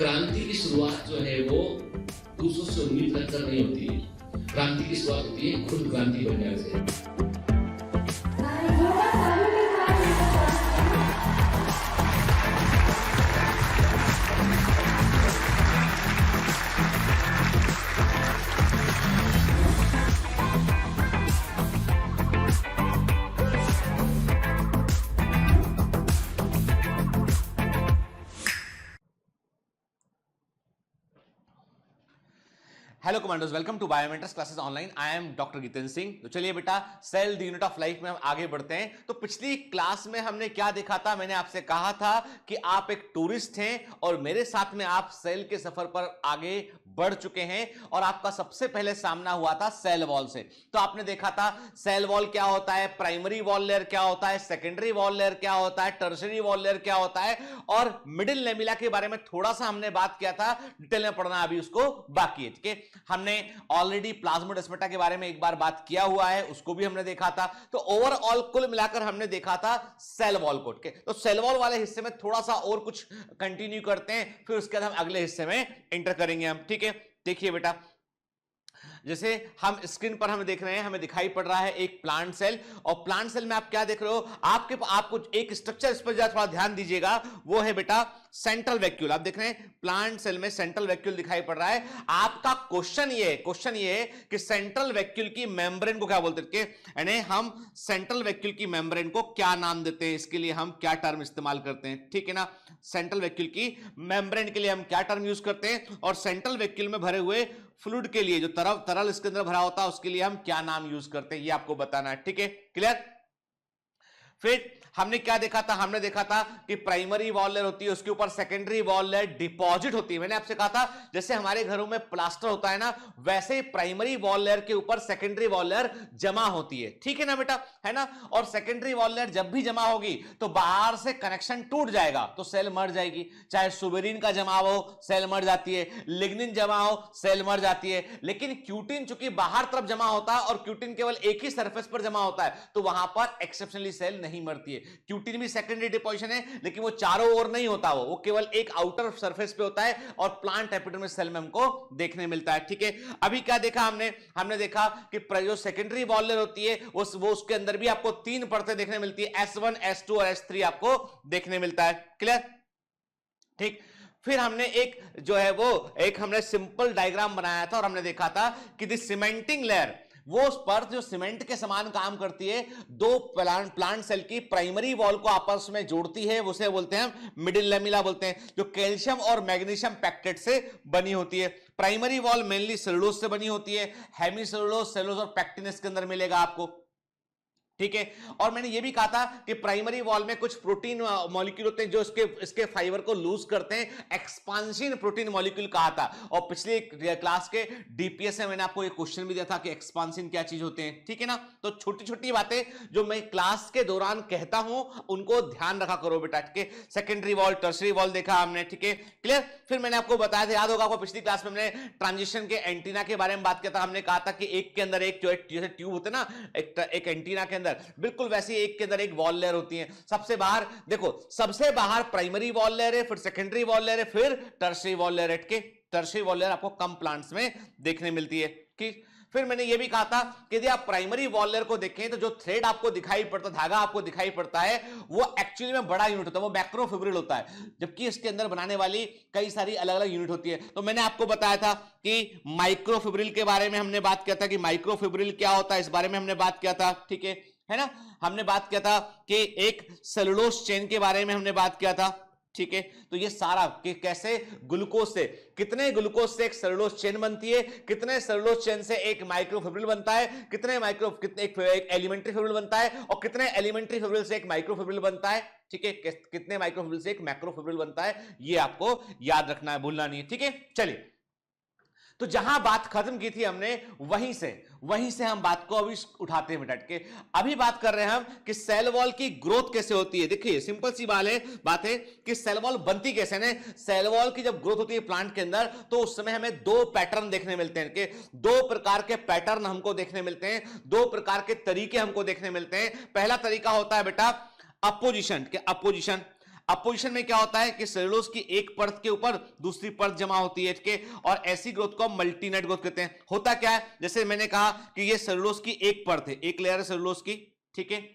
क्रांति की शुरुआत जो है वो दूसरों से उम्मीद रखकर नहीं होती है। क्रांति की शुरुआत होती है खुद क्रांति बनने से। Hello commandos, welcome to biometrics classes online. I am doctor Jitendra Singh. तो चलिए बेटा, cell the unit of life में हम आगे बढ़ते हैं। तो पिछली क्लास में हमने क्या देखा था? मैंने आपसे कहा था कि आप एक टूरिस्ट हैं और मेरे साथ में आप सेल के सफर पर आगे बढ़ चुके हैं और आपका सबसे पहले सामना हुआ था सेल वॉल से। तो आपने देखा था सेल वॉल क्या होता है, प्राइमरी वॉल लेयर क्या होता है, सेकेंडरी वॉल लेयर क्या होता है, टर्शरी वॉल लेयर क्या होता है, और मिडिल लेमिला के बारे में थोड़ा सा हमने बात किया था। डिटेल में पढ़ना अभी उसको बाकी है। ठीक है, हमने ऑलरेडी प्लाज्मोडेस्माटा के बारे में एक बार बात किया हुआ है, उसको भी हमने देखा था। तो ओवरऑल कुल मिलाकर हमने देखा था सेल वॉल को। तो सेल वॉल वाले हिस्से में थोड़ा सा और कुछ कंटिन्यू करते हैं, फिर उसके बाद हम अगले हिस्से में एंटर करेंगे हम। ठीक है, देखिए बेटा, जैसे हम स्क्रीन पर हम देख रहे हैं, हमें दिखाई पड़ रहा है एक प्लांट सेल, और प्लांट सेल में आप क्या देख रहे हो? आपको एक स्ट्रक्चर, इस पर थोड़ा ध्यान दीजिएगा, वो है बेटा सेंट्रल वैक्यूल। आप देख रहे हैं प्लांट सेल में सेंट्रल वैक्यूल दिखाई पड़ रहा है। आपका क्वेश्चन ये है कि सेंट्रल वैक्यूल की मेम्ब्रेन को क्या बोलते हैं, यानी हम सेंट्रल वैक्यूल की मेम्ब्रेन को क्या नाम देते हैं, इसके लिए हम क्या टर्म इस्तेमाल करते हैं? ठीक है ना, सेंट्रल वैक्यूल की मेम्ब्रेन के लिए हम क्या टर्म यूज करते हैं, और सेंट्रल वैक्यूल में भरे हुए फ्लूइड के लिए, जो तरल इसके अंदर भरा होता है, उसके लिए हम क्या नाम यूज करते हैं, ये आपको बताना है। ठीक है, क्लियर? फिर हमने क्या देखा था? हमने देखा था कि प्राइमरी वॉल लेयर होती है, उसके ऊपर सेकेंडरी वॉल लेयर डिपॉजिट होती है। मैंने आपसे कहा था जैसे हमारे घरों में प्लास्टर होता है ना, वैसे ही प्राइमरी वॉल लेयर के ऊपर सेकेंडरी वॉल लेयर जमा होती है। ठीक है ना बेटा, है ना? और सेकेंडरी वॉल लेयर जब भी जमा होगी तो बाहर से कनेक्शन टूट जाएगा, तो सेल मर जाएगी। चाहे सुबेरिन का जमाव हो, सेल मर जाती है, लिग्निन जमा हो, सेल मर जाती है। लेकिन क्यूटिन चूंकि बाहर तरफ जमा होता है और क्यूटिन केवल एक ही सरफेस पर जमा होता है, तो वहां पर एक्सेप्शनली सेल नहीं मरती है। क्यूटिन भी सेकेंडरी डिपोजिशन है, लेकिन वो चारों ओर नहीं होता, वो केवल एक आउटर सरफेस पे होता है, और प्लांट एपिडर्मिस सेल में हमको देखने मिलता है। ठीक है, अभी क्या देखा हमने देखा कि जो सेकेंडरी वॉल लेयर होती है वो उसके अंदर भी आपको 3 परतें देखने मिलती है, S1, S2 और S3 आपको देखने मिलता है। क्लियर? ठीक, फिर हमने हमने सिंपल डायग्राम बनाया था और हमने देखा था कि द सीमेंटिंग लेयर, वो उस पर जो सीमेंट के समान काम करती है, दो प्लांट सेल की प्राइमरी वॉल को आपस में जोड़ती है, उसे बोलते हैं मिडिल लेमिला बोलते हैं, जो कैल्शियम और मैग्नीशियम पैक्टेट से बनी होती है। प्राइमरी वॉल मेनली सेलुलोज से बनी होती है, हेमीसेलुलोज, सेलुलोज और पैक्टिन इसके अंदर मिलेगा आपको। ठीक है, और मैंने ये भी कहा था कि प्राइमरी वॉल में कुछ प्रोटीन मॉलिक्यूल होते हैं जो इसके फाइबर को लूज करते हैं, एक्सपांशन प्रोटीन मॉलिक्यूल कहा था। और पिछले क्लास के डीपीएस में मैंने आपको एक क्वेश्चन भी दिया था कि एक्सपांशन क्या चीज होते हैं। ठीक है ना, तो छोटी छोटी बातें जो मैं क्लास के दौरान कहता हूं उनको ध्यान रखा करो बेटा। ठीक है, सेकेंडरी वॉल, टर्शरी वॉल देखा हमने। ठीक है, क्लियर? फिर मैंने आपको बताया था, याद होगा आपको, पिछली क्लास में हमने ट्रांजिशन के एंटीना के बारे में बात किया था। हमने कहा था कि एक के अंदर एक जो जैसे ट्यूब होते ना, एक एंटीना के अंदर बिल्कुल वैसे एक के अंदर एक वॉल लेयर होती है। सबसे बाहर देखो, सबसे बाहर प्राइमरी वॉल लेयर है, फिर सेकेंडरी वॉल लेयर है, फिर टर्शरी वॉल लेयर है। टर्शरी वॉल लेयर आपको कम प्लांट्स में देखने मिलती है। ठीक, फिर मैंने यह भी कहा था कि यदि आप प्राइमरी वॉल लेयर को देखें तो जो थ्रेड आपको दिखाई पड़ता, धागा आपको दिखाई पड़ता है, वो एक्चुअली में बड़ा यूनिट होता है, वो मैक्रोफिब्रिल होता है, जबकि इसके अंदर बनाने वाली कई सारी अलग अलग यूनिट होती है। तो मैंने आपको बताया था कि माइक्रोफिब्रिल के बारे में हमने बात किया था कि माइक्रोफिब्रिल क्या होता है, इस बारे में हमने बात किया था। ठीक है ना? हमने बात किया था कि एक सेलुलोज चेन के बारे में हमने बात किया था। ठीक है, तो ये सारा कि कैसे ग्लूकोज से, कितने ग्लूकोज से एक सेलुलोज चेन बनती है, कितने सेलुलोज चेन से एक माइक्रोफिब्रिल बनता है, कितने एक एलिमेंट्री फिब्रिल बनता है, और कितने एलिमेंट्री फिब्रिल से एक माइक्रोफिब्रिल बनता है। ठीक है, कितने माइक्रोफिब्रिल से एक मैक्रोफिब्रिल बनता है, ये आपको याद रखना है, भूलना नहीं है। ठीक है, चलिए, तो जहां बात खत्म की थी हमने, वहीं से हम बात को अभी उठाते हैं बेटा के। अभी बात कर रहे हैं हम कि सेल वॉल की ग्रोथ कैसे होती है। देखिए, सिंपल सी बात है कि सेल वॉल बनती कैसे है। सेल वॉल की जब ग्रोथ होती है प्लांट के अंदर, तो उस समय हमें 2 पैटर्न देखने मिलते हैं, कि 2 प्रकार के पैटर्न हमको देखने मिलते हैं, 2 प्रकार के तरीके हमको देखने मिलते हैं। पहला तरीका होता है बेटा अपोजिशन के, अपोजिशन में क्या होता है कि सेलुलोज की एक परत के ऊपर दूसरी परत जमा होती है, ठीक है, और ऐसी ग्रोथ को हम मल्टीनेट ग्रोथ कहते हैं। होता क्या है, जैसे मैंने कहा कि ये सेलुलोज की एक परत है, एक लेयर है सेलुलोज की, ठीक है,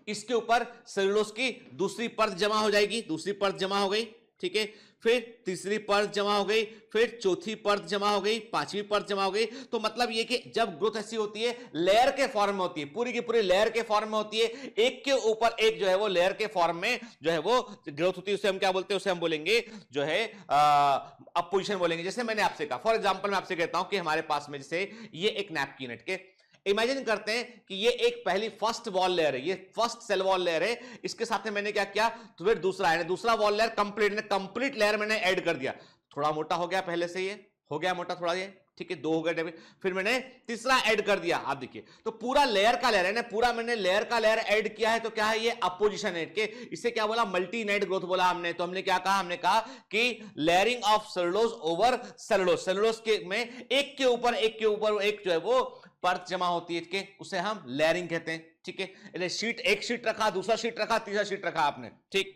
इसके ऊपर सेलुलोज की दूसरी परत जमा हो जाएगी, दूसरी परत जमा हो गई, ठीक है, फिर तीसरी परत जमा हो गई, फिर चौथी परत जमा हो गई, पांचवी परत जमा हो गई। तो मतलब ये कि जब ग्रोथ ऐसी होती है लेयर के फॉर्म में होती है, पूरी की पूरी लेयर के फॉर्म में होती है, एक के ऊपर एक जो है वो लेयर के फॉर्म में जो है वो ग्रोथ होती है, उसे हम क्या बोलते हैं, उसे हम बोलेंगे जो है अपोजिशन बोलेंगे। जैसे मैंने आपसे कहा, फॉर एग्जांपल मैं आपसे कहता हूं कि हमारे पास में जैसे ये एक नैपकिन है, ठीक है, इमेजिन करते हैं कि ये एक पहली फर्स्ट वॉल लेयर है, ये फर्स्ट सेल वॉल लेयर है, इसके साथ में मैंने क्या किया, तो फिर दूसरा वॉल लेयर कंप्लीट लेयर मैंने ऐड कर दिया, थोड़ा मोटा हो गया, पहले से ये हो गया मोटा थोड़ा, ये ठीक है, 2 हो गए, फिर मैंने तीसरा ऐड कर दिया। आप देखिए तो पूरा लेयर का लेयर है, पूरा मैंने लेयर का लेयर ऐड किया है, तो क्या है ये अपोजिशन है, के इसे क्या बोला, मल्टी नेट ग्रोथ बोला हमने। तो हमने क्या कहा, हमने कहा कि layering of cellulose over cellulose, cellulose के में एक के ऊपर एक जो है वो परत जमा होती है, ठीक है, उसे हम लेयरिंग कहते हैं, ठीक है। शीट, एक शीट रखा, दूसरा शीट रखा, तीसरा शीट रखा आपने, ठीक।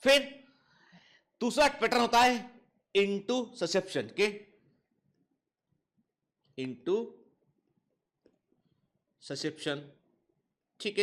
फिर दूसरा पैटर्न होता है इनटू ससेप्शन के, इनटू ससेप्शन, ठीक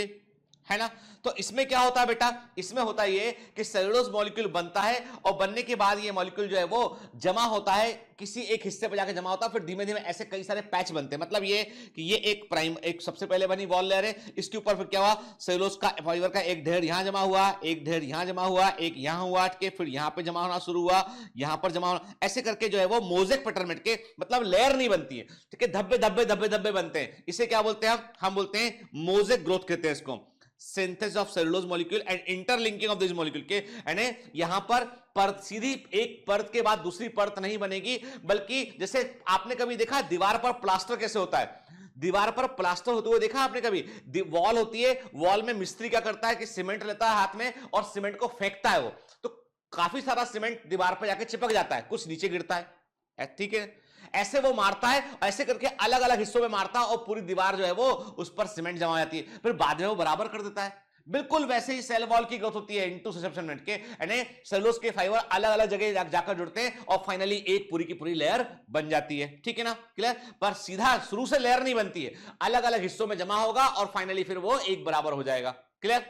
है ना। तो इसमें क्या होता है बेटा, इसमें होता ये कि सेलुलोज मॉलिक्यूल बनता है और बनने के बाद ये मॉलिक्यूल जो है वो जमा होता है, किसी एक हिस्से पे जाके जमा होता है, फिर धीमे धीमे ऐसे कई सारे पैच बनते हैं। मतलब ये कि ये एक सबसे पहले बनी वॉल लेयर है, इसके ऊपर फिर क्या हुआ, सेलुलोज का फाइबर का एक ढेर यहां जमा हुआ, एक ढेर यहां जमा हुआ, एक यहां हुआ, फिर यहां पे जमा होना शुरू हुआ, यहां पर जमा होना, ऐसे करके जो है वो मोजेक पैटर्न में के, मतलब लेयर नहीं बनती है, ठीक है, धब्बे धब्बे धब्बे धब्बे बनते हैं। इसे क्या बोलते हैं, हम बोलते हैं मोजेक ग्रोथ कहते हैं इसको, synthesis of cellulose molecule and interlinking of this molecule के, यानी यहां पर परत, सीधी एक परत के बाद दूसरी परत नहीं बनेगी, बल्कि जैसे आपने कभी देखा दीवार पर प्लास्टर कैसे होता है, दीवार पर प्लास्टर होते हुए देखा आपने कभी, वॉल होती है, वॉल में मिस्त्री क्या करता है कि सीमेंट लेता है हाथ में और सीमेंट को फेंकता है, वो तो काफी सारा सीमेंट दीवार पर जाके चिपक जाता है, कुछ नीचे गिरता है, ठीक है, ऐसे वो मारता है, ऐसे करके अलग अलग हिस्सों में मारता है और पूरी दीवार जो है वो उस पर सीमेंट जमा हो जाती है, फिर बाद में वो बराबर कर देता है। बिल्कुल वैसे ही सेल वॉल की ग्रोथ होती है इनटू ससेप्शन नेट के, यानी सेलुलोज के फाइबर अलग अलग जगह जाकर जुड़ते हैं और फाइनली एक पूरी की पूरी लेयर बन जाती है, ठीक है ना, क्लियर। पर सीधा शुरू से लेयर नहीं बनती है, अलग अलग हिस्सों में जमा होगा और फाइनली फिर वो एक बराबर हो जाएगा, क्लियर।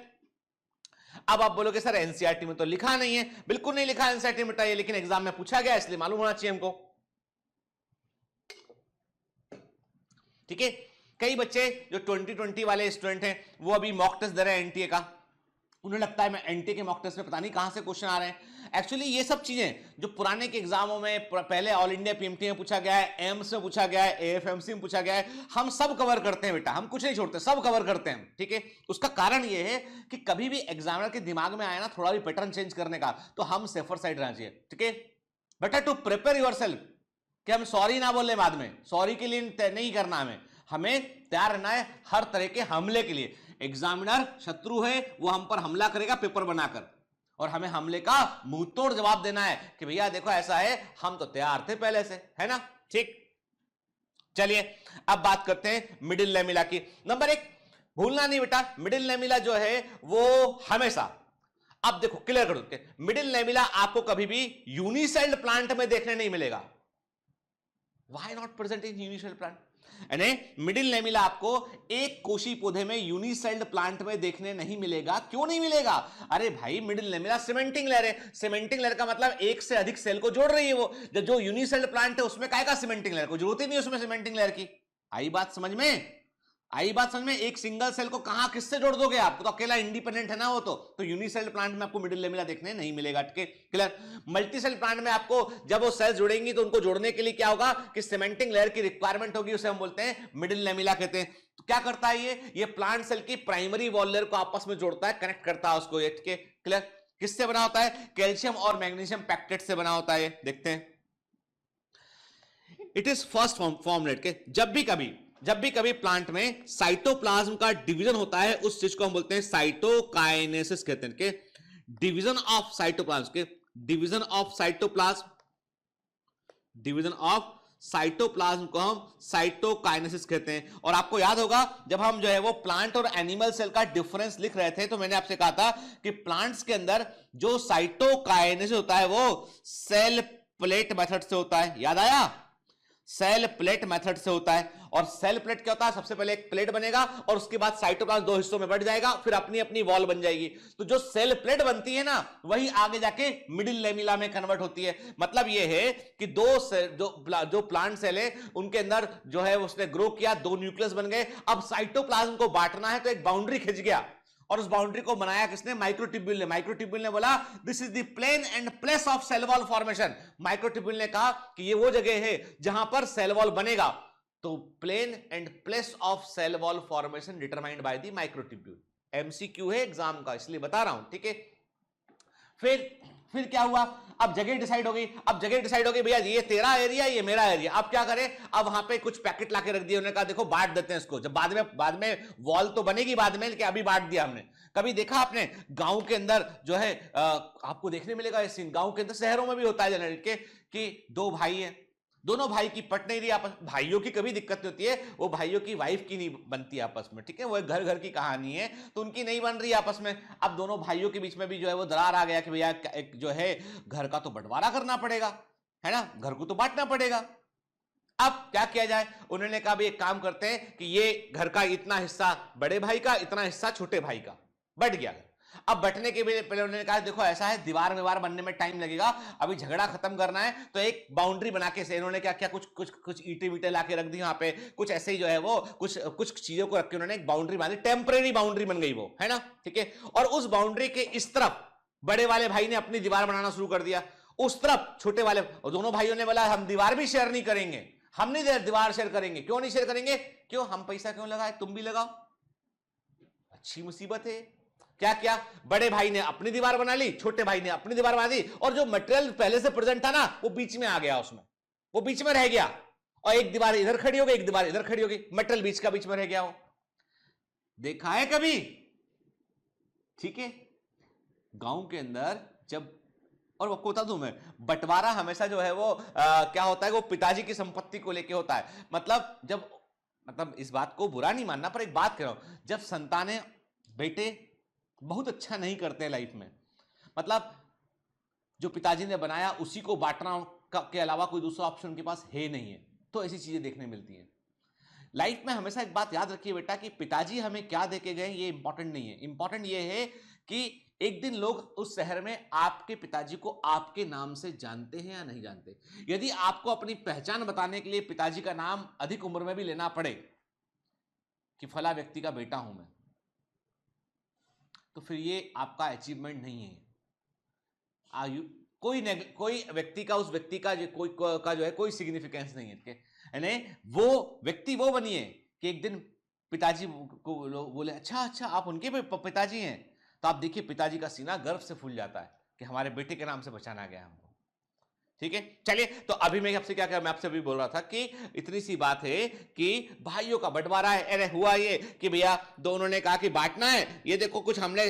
अब आप बोलोगे सर एनसीईआरटी में तो लिखा नहीं है, बिल्कुल नहीं लिखा एनसीईआरटी में, बताइए, लेकिन एग्जाम में पूछा गया इसलिए मालूम होना चाहिए हमको, ठीक है। कई बच्चे जो 2020 वाले स्टूडेंट हैं वो अभी मॉक टेस्ट दे रहे हैं एनटीए का, उन्हें लगता है मैं एनटीए के मॉक टेस्ट में पता नहीं कहां से क्वेश्चन आ रहे हैं। एक्चुअली ये सब चीजें जो पुराने के एग्जामों में पहले ऑल इंडिया पीएमटी में पूछा गया है, एम्स में पूछा गया है, एएफएमसी में पूछा गया है, हम सब कवर करते हैं बेटा, हम कुछ नहीं छोड़ते, सब कवर करते हैं, ठीक है। उसका कारण ये है कि कभी भी एग्जामिनर के दिमाग में आया ना थोड़ा भी पैटर्न चेंज करने का, तो हम सेफर साइड रहना चाहिए, ठीक है बेटा, टू प्रिपेयर योरसेल्फ, कि हम सॉरी ना बोले बाद में, सॉरी के लिए नहीं करना, हमें तैयार रहना है हर तरह के हमले के लिए। एग्जामिनर शत्रु है, वो हम पर हमला करेगा पेपर बनाकर, और हमें हमले का मुंह तोड़ जवाब देना है कि भैया देखो ऐसा है, हम तो तैयार थे पहले से, है ना, ठीक। चलिए अब बात करते हैं मिडिल लेमिला की। नंबर 1 भूलना नहीं बेटा, मिडिल लेमिला जो है वो हमेशा, अब देखो क्लियर कर दो, मिडिल लेमिला आपको कभी भी यूनिसेल्ड प्लांट में देखने नहीं मिलेगा। Why not present in unicelled plant, यानी मिडिल लेमिला आपको एक कोशी पौधे में यूनिसेल्ड प्लांट में देखने नहीं मिलेगा। क्यों नहीं मिलेगा, अरे भाई मिडिल लेमिला सीमेंटिंग लेयर है, सीमेंटिंग लेयर का मतलब एक से अधिक सेल को जोड़ रही है वो, जो यूनिसेल्ड प्लांट है उसमें काहे का सीमेंटिंग लेयर, को जरूरत ही नहीं उसमें सीमेंटिंग लेयर की। आई बात समझ में, आई बात समझ में, एक सिंगल सेल को कहां किससे जोड़ दोगे, आपको तो अकेला इंडिपेंडेंट है ना वो, तो यूनिसेल प्लांट में आपको मिडिल लेमिला देखने नहीं मिलेगा, ठीक है, क्लियर। मल्टी सेल प्लांट में आपको जब वो सेल्स जुड़ेंगी तो उनको जोड़ने के लिए क्या होगा कि सीमेंटिंग लेयर की रिक्वायरमेंट होगी, उसे हम बोलते हैं मिडिल लेमिला कहते हैं। तो क्या करता है ये प्लांट सेल की प्राइमरी वॉल लेयर को आपस में जोड़ता है, कनेक्ट करता है उसको, ठीक है, क्लियर। किससे बना होता है, कैल्शियम और मैग्नीशियम पैक्टेट से बना होता है, देखते हैं। इट इज फर्स्ट फॉर्मलेट के, जब भी कभी प्लांट में साइटोप्लाज्म का डिवीजन होता है उस चीज को हम बोलते हैं साइटोकाइनेसिस कहते हैं, के डिवीजन ऑफ साइटोप्लाज्म, के डिवीजन ऑफ साइटोप्लाज्म को हम साइटोकाइनेसिस कहते हैं। और आपको याद होगा जब हम जो है वो प्लांट और एनिमल सेल का डिफरेंस लिख रहे थे तो मैंने आपसे कहा था कि प्लांट्स के अंदर जो साइटोकाइनेसिस होता है वो सेल प्लेट मेथड से होता है। याद आया? सेल प्लेट मेथड से होता है। और सेल प्लेट क्या होता है? सबसे पहले एक प्लेट बनेगा और उसके बाद साइटोप्लाज्म दो हिस्सों में बढ़ जाएगा, फिर अपनी अपनी वॉल बन जाएगी। तो जो सेल प्लेट बनती है ना वही आगे जाके मिडिल लेमिला में कन्वर्ट होती है। मतलब ये है कि जो प्लांट सेल है उनके अंदर जो है उसने ग्रो किया, दो न्यूक्लियस बन गए। अब साइटोप्लाज्म को बांटना है तो एक बाउंड्री खिंच गया और उस बाउंड्री को बनाया किसने? माइक्रोट्यूब्यूल ने। माइक्रोट्यूब्यूल ने बोला this is the plane and place of cell wall formation. Microtubule ने कहा कि ये वो जगह है जहां पर सेल वॉल बनेगा। तो plane and place of cell wall formation determined by the microtubule. MCQ है एग्जाम का, इसलिए बता रहा हूं, ठीक है। फिर क्या हुआ? अब जगह डिसाइड हो गई। अब जगह डिसाइड हो गई, भैया ये तेरा एरिया, ये मेरा एरिया। अब क्या करें? अब वहां पे कुछ पैकेट लाके रख दिए। उन्होंने कहा देखो बांट देते हैं इसको, जब बाद में वॉल तो बनेगी बाद में, लेकिन अभी बांट दिया हमने। कभी देखा आपने गांव के अंदर जो है आपको देखने मिलेगा ये सीन, गांव के अंदर, शहरों में भी होता है जनरल के, कि दो भाई हैं, दोनों भाई की पट नहीं रही आपस। भाइयों की कभी दिक्कत नहीं होती है, वो भाइयों की वाइफ की नहीं बनती आपस में, ठीक है, वो घर घर की कहानी है, तो उनकी नहीं बन रही आपस में। अब दोनों भाइयों के बीच में भी जो है वो दरार आ गया कि भैया एक जो है घर का तो बंटवारा करना पड़ेगा, है ना, घर को तो बांटना पड़ेगा। अब क्या किया जाए? उन्होंने कहा भी एक काम करते हैं कि ये घर का इतना हिस्सा बड़े भाई का, इतना हिस्सा छोटे भाई का, बट गया। अब बटने के पहले उन्होंने कहा देखो ऐसा है, दीवार विवार बनने में टाइम लगेगा, अभी झगड़ा खत्म करना है तो एक बाउंड्री बना के से इन्होंने क्या किया, कुछ ईंटें वीटे लाके रख दी वहां पे, कुछ ऐसे ही जो है वो कुछ चीजों को रख के उन्होंने एक बाउंड्री बांधी, टेम्परेरी बाउंड्री बन गई वो, है ना, ठीक है। और उस बाउंड्री के इस तरफ बड़े वाले भाई ने अपनी दीवार बनाना शुरू कर दिया, उस तरफ छोटे वाले, और दोनों भाइयों ने बोला हम दीवार भी शेयर नहीं करेंगे, हम नहीं दीवार शेयर करेंगे। क्यों नहीं शेयर करेंगे? क्यों, हम पैसा क्यों लगाए, तुम भी लगाओ। अच्छी मुसीबत है। क्या किया? बड़े भाई ने अपनी दीवार बना ली, छोटे भाई ने अपनी दीवार बना दी, और जो मटेरियल पहले से प्रेजेंट था ना वो बीच में आ गया, उसमें वो बीच में रह गया, और एक दीवार इधर खड़ी हो गई, एक दीवार इधर खड़ी हो गई, मटेरियल बीच का बीच में रह गया। वो देखा है कभी? ठीक है। गांव के अंदर जब, और वो बता दूं मैं, बंटवारा हमेशा जो है वो क्या होता है, वो पिताजी की संपत्ति को लेके होता है। मतलब इस बात को बुरा नहीं मानना, पर एक बात कह रहा हूं, जब संतानें बेटे बहुत अच्छा नहीं करते लाइफ में, मतलब जो पिताजी ने बनाया उसी को बांटना के अलावा कोई दूसरा ऑप्शन उनके पास है नहीं है, तो ऐसी चीजें देखने मिलती हैं लाइफ में। हमेशा एक बात याद रखिए बेटा कि पिताजी हमें क्या देके गए ये इंपॉर्टेंट नहीं है, इंपॉर्टेंट ये है कि एक दिन लोग उस शहर में आपके पिताजी को आपके नाम से जानते हैं या नहीं जानते। यदि आपको अपनी पहचान बताने के लिए पिताजी का नाम अधिक उम्र में भी लेना पड़े कि फला व्यक्ति का बेटा हूं मैं, तो फिर ये आपका अचीवमेंट नहीं है। कोई व्यक्ति का, उस व्यक्ति का जो है कोई सिग्निफिकेंस नहीं है। यानी वो व्यक्ति वो बनिए कि एक दिन पिताजी को लोग बोले अच्छा आप उनके पिताजी हैं, तो आप देखिए पिताजी का सीना गर्व से फूल जाता है कि हमारे बेटे के नाम से पहचाना गया हमको। ठीक है, चलिए, तो अभी मैं आपसे क्या मैं आपसे भी बोल रहा था कि इतनी सी बात है कि भाइयों का बंटवारा है। अरे हुआ ये कि भैया दोनों ने कहा कि बांटना है, ये देखो कुछ हमने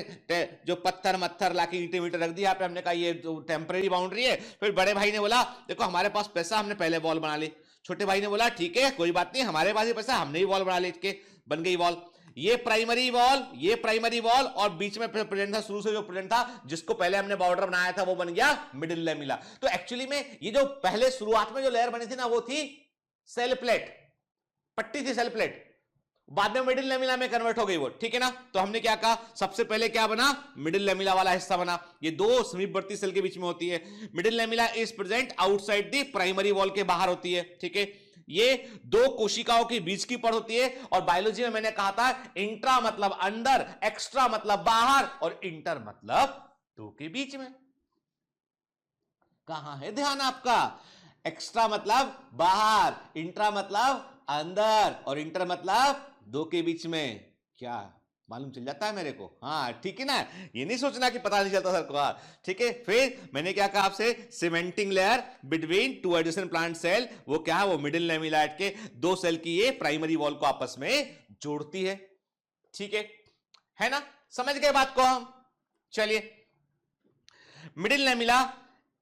जो पत्थर लाके ईंटे वींटे रख दिया यहाँ पे, हमने कहा ये जो टेम्परेरी बाउंड्री है। फिर बड़े भाई ने बोला देखो हमारे पास पैसा, हमने पहले वॉल बना ली। छोटे भाई ने बोला ठीक है कोई बात नहीं, हमारे पास ही पैसा, हमने ही वॉल बना ली, बन गई वॉल। ये प्राइमरी वॉल, और बीच में प्रेजेंट था, शुरू से जो प्रेजेंट था जिसको पहले हमने बॉर्डर बनाया था वो बन गया मिडिल लेमिला। तो एक्चुअली में ये जो पहले शुरुआत में जो लेयर बनी थी ना वो थी सेल प्लेट, पट्टी थी सेल प्लेट, बाद में मिडिल लेमिला में कन्वर्ट हो गई वो, ठीक है ना। तो हमने क्या कहा, सबसे पहले क्या बना, मिडिल लेमिला वाला हिस्सा बना। ये दो समीपवर्ती सेल के बीच में होती है। Middle lamella is present outside the primary wall के बाहर होती है, ठीक है। ये दो कोशिकाओं के बीच की पड़ होती है, और बायोलॉजी में मैंने कहा था इंट्रा मतलब अंदर, एक्स्ट्रा मतलब बाहर, और इंटर मतलब दो के बीच में। कहां है ध्यान आपका? एक्स्ट्रा मतलब बाहर, इंट्रा मतलब अंदर, और इंटर मतलब दो के बीच में। क्या मालूम चल जाता है मेरे को? हाँ ठीक है ना, ये नहीं सोचना कि पता नहीं चलता सर को। ठीक है, फिर मैंने क्या कहा आपसे, cementing layer between two adjacent plant cell, वो क्या है, वो मिडिल लेमिलाइट के दो सेल की ये प्राइमरी वॉल को आपस में जोड़ती है। ठीक है ना, समझ गए बात को हम? चलिए, middle lamella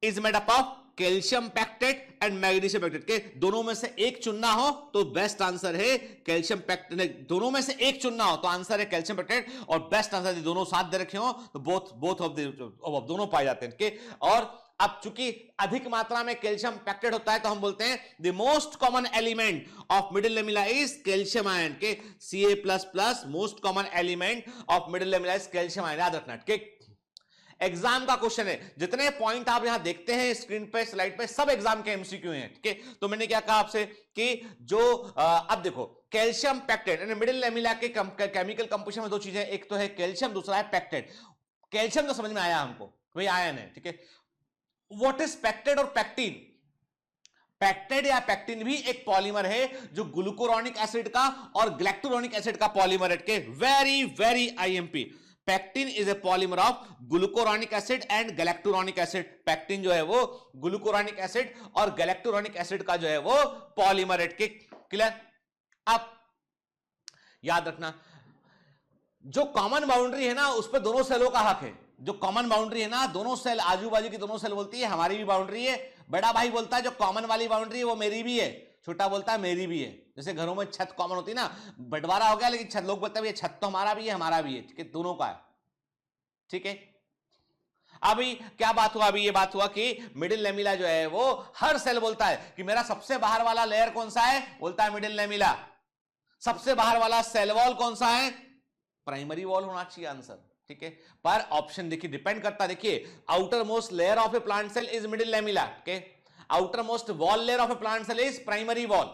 is made up of calcium pectate and magnesium pectate के दोनों में से एक चुनना हो तो बेस्ट आंसर है कैल्शियम पैक्टेट। दोनों में से एक चुनना हो तो आंसर है कैल्शियम पैक्टेट, और बेस्ट आंसर दोनों साथ दे रखे हो तो बोथ ऑफ दोनों पाए जाते हैं के। और अब चूंकि अधिक मात्रा में कैल्शियम पैक्टेट होता है तो हम बोलते हैं the most common element of middle lamella is calcium ion के Ca++। Most common element of middle lamella is calcium ion, याद रखना। ठीक, एग्जाम का क्वेश्चन है, जितने पॉइंट आप यहां देखते हैं स्क्रीन पे स्लाइड पे सब एग्जाम के एमसीक्यू हैं। ठीक है, तो मैंने क्या कहा आपसे कि जो अब देखो कैल्शियम पैक्टेट यानी मिडिल लेमिला के केमिकल कंपोजिशन में दो चीजें, एक तो है कैल्शियम, दूसरा है पैक्टेट। कैल्शियम तो समझ में आया हमको, वही आयन है। ठीक है, व्हाट इज पैक्टेट और पैक्टीन? पैक्टेट या पैक्टीन भी एक पॉलीमर है जो ग्लूकुरोनिक एसिड का और ग्लैक्टुरोनिक एसिड का पॉलीमर है। के very very IMP, pectin is a polymer of glucuronic acid and galacturonic acid. Pectin जो है वो ग्लूकुरोनिक एसिड और गैलेक्टुरोनिक एसिड का जो है वो पॉलीमर है। क्लियर? अब याद रखना जो कॉमन बाउंड्री है ना उस पर दोनों सेलों का हक है। जो कॉमन बाउंड्री है ना, दोनों सेल आजू बाजू की दोनों सेल बोलती है हमारी भी बाउंड्री है। बड़ा भाई बोलता है जो कॉमन वाली बाउंड्री है वो मेरी भी है, छोटा बोलता है मेरी भी है। जैसे घरों में छत कॉमन होती है ना, बंटवारा हो गया लेकिन छत लोग बोलते हैं छत तो हमारा भी है, हमारा भी है। ठीक है, दोनों का है। ठीक है, अभी क्या बात हुआ? अभी ये बात हुआ कि मिडिल लेमिला जो है वो हर सेल बोलता है कि मेरा सबसे बाहर वाला लेयर कौन सा है, बोलता है मिडिल लेमिला। सबसे बाहर वाला सेल वॉल कौन सा है, प्राइमरी वॉल होना चाहिए आंसर। ठीक है, पर ऑप्शन देखिए डिपेंड करता है। देखिए outer most layer of a plant cell is middle lamella. Okay, outer most wall layer of a plant cell is primary wall,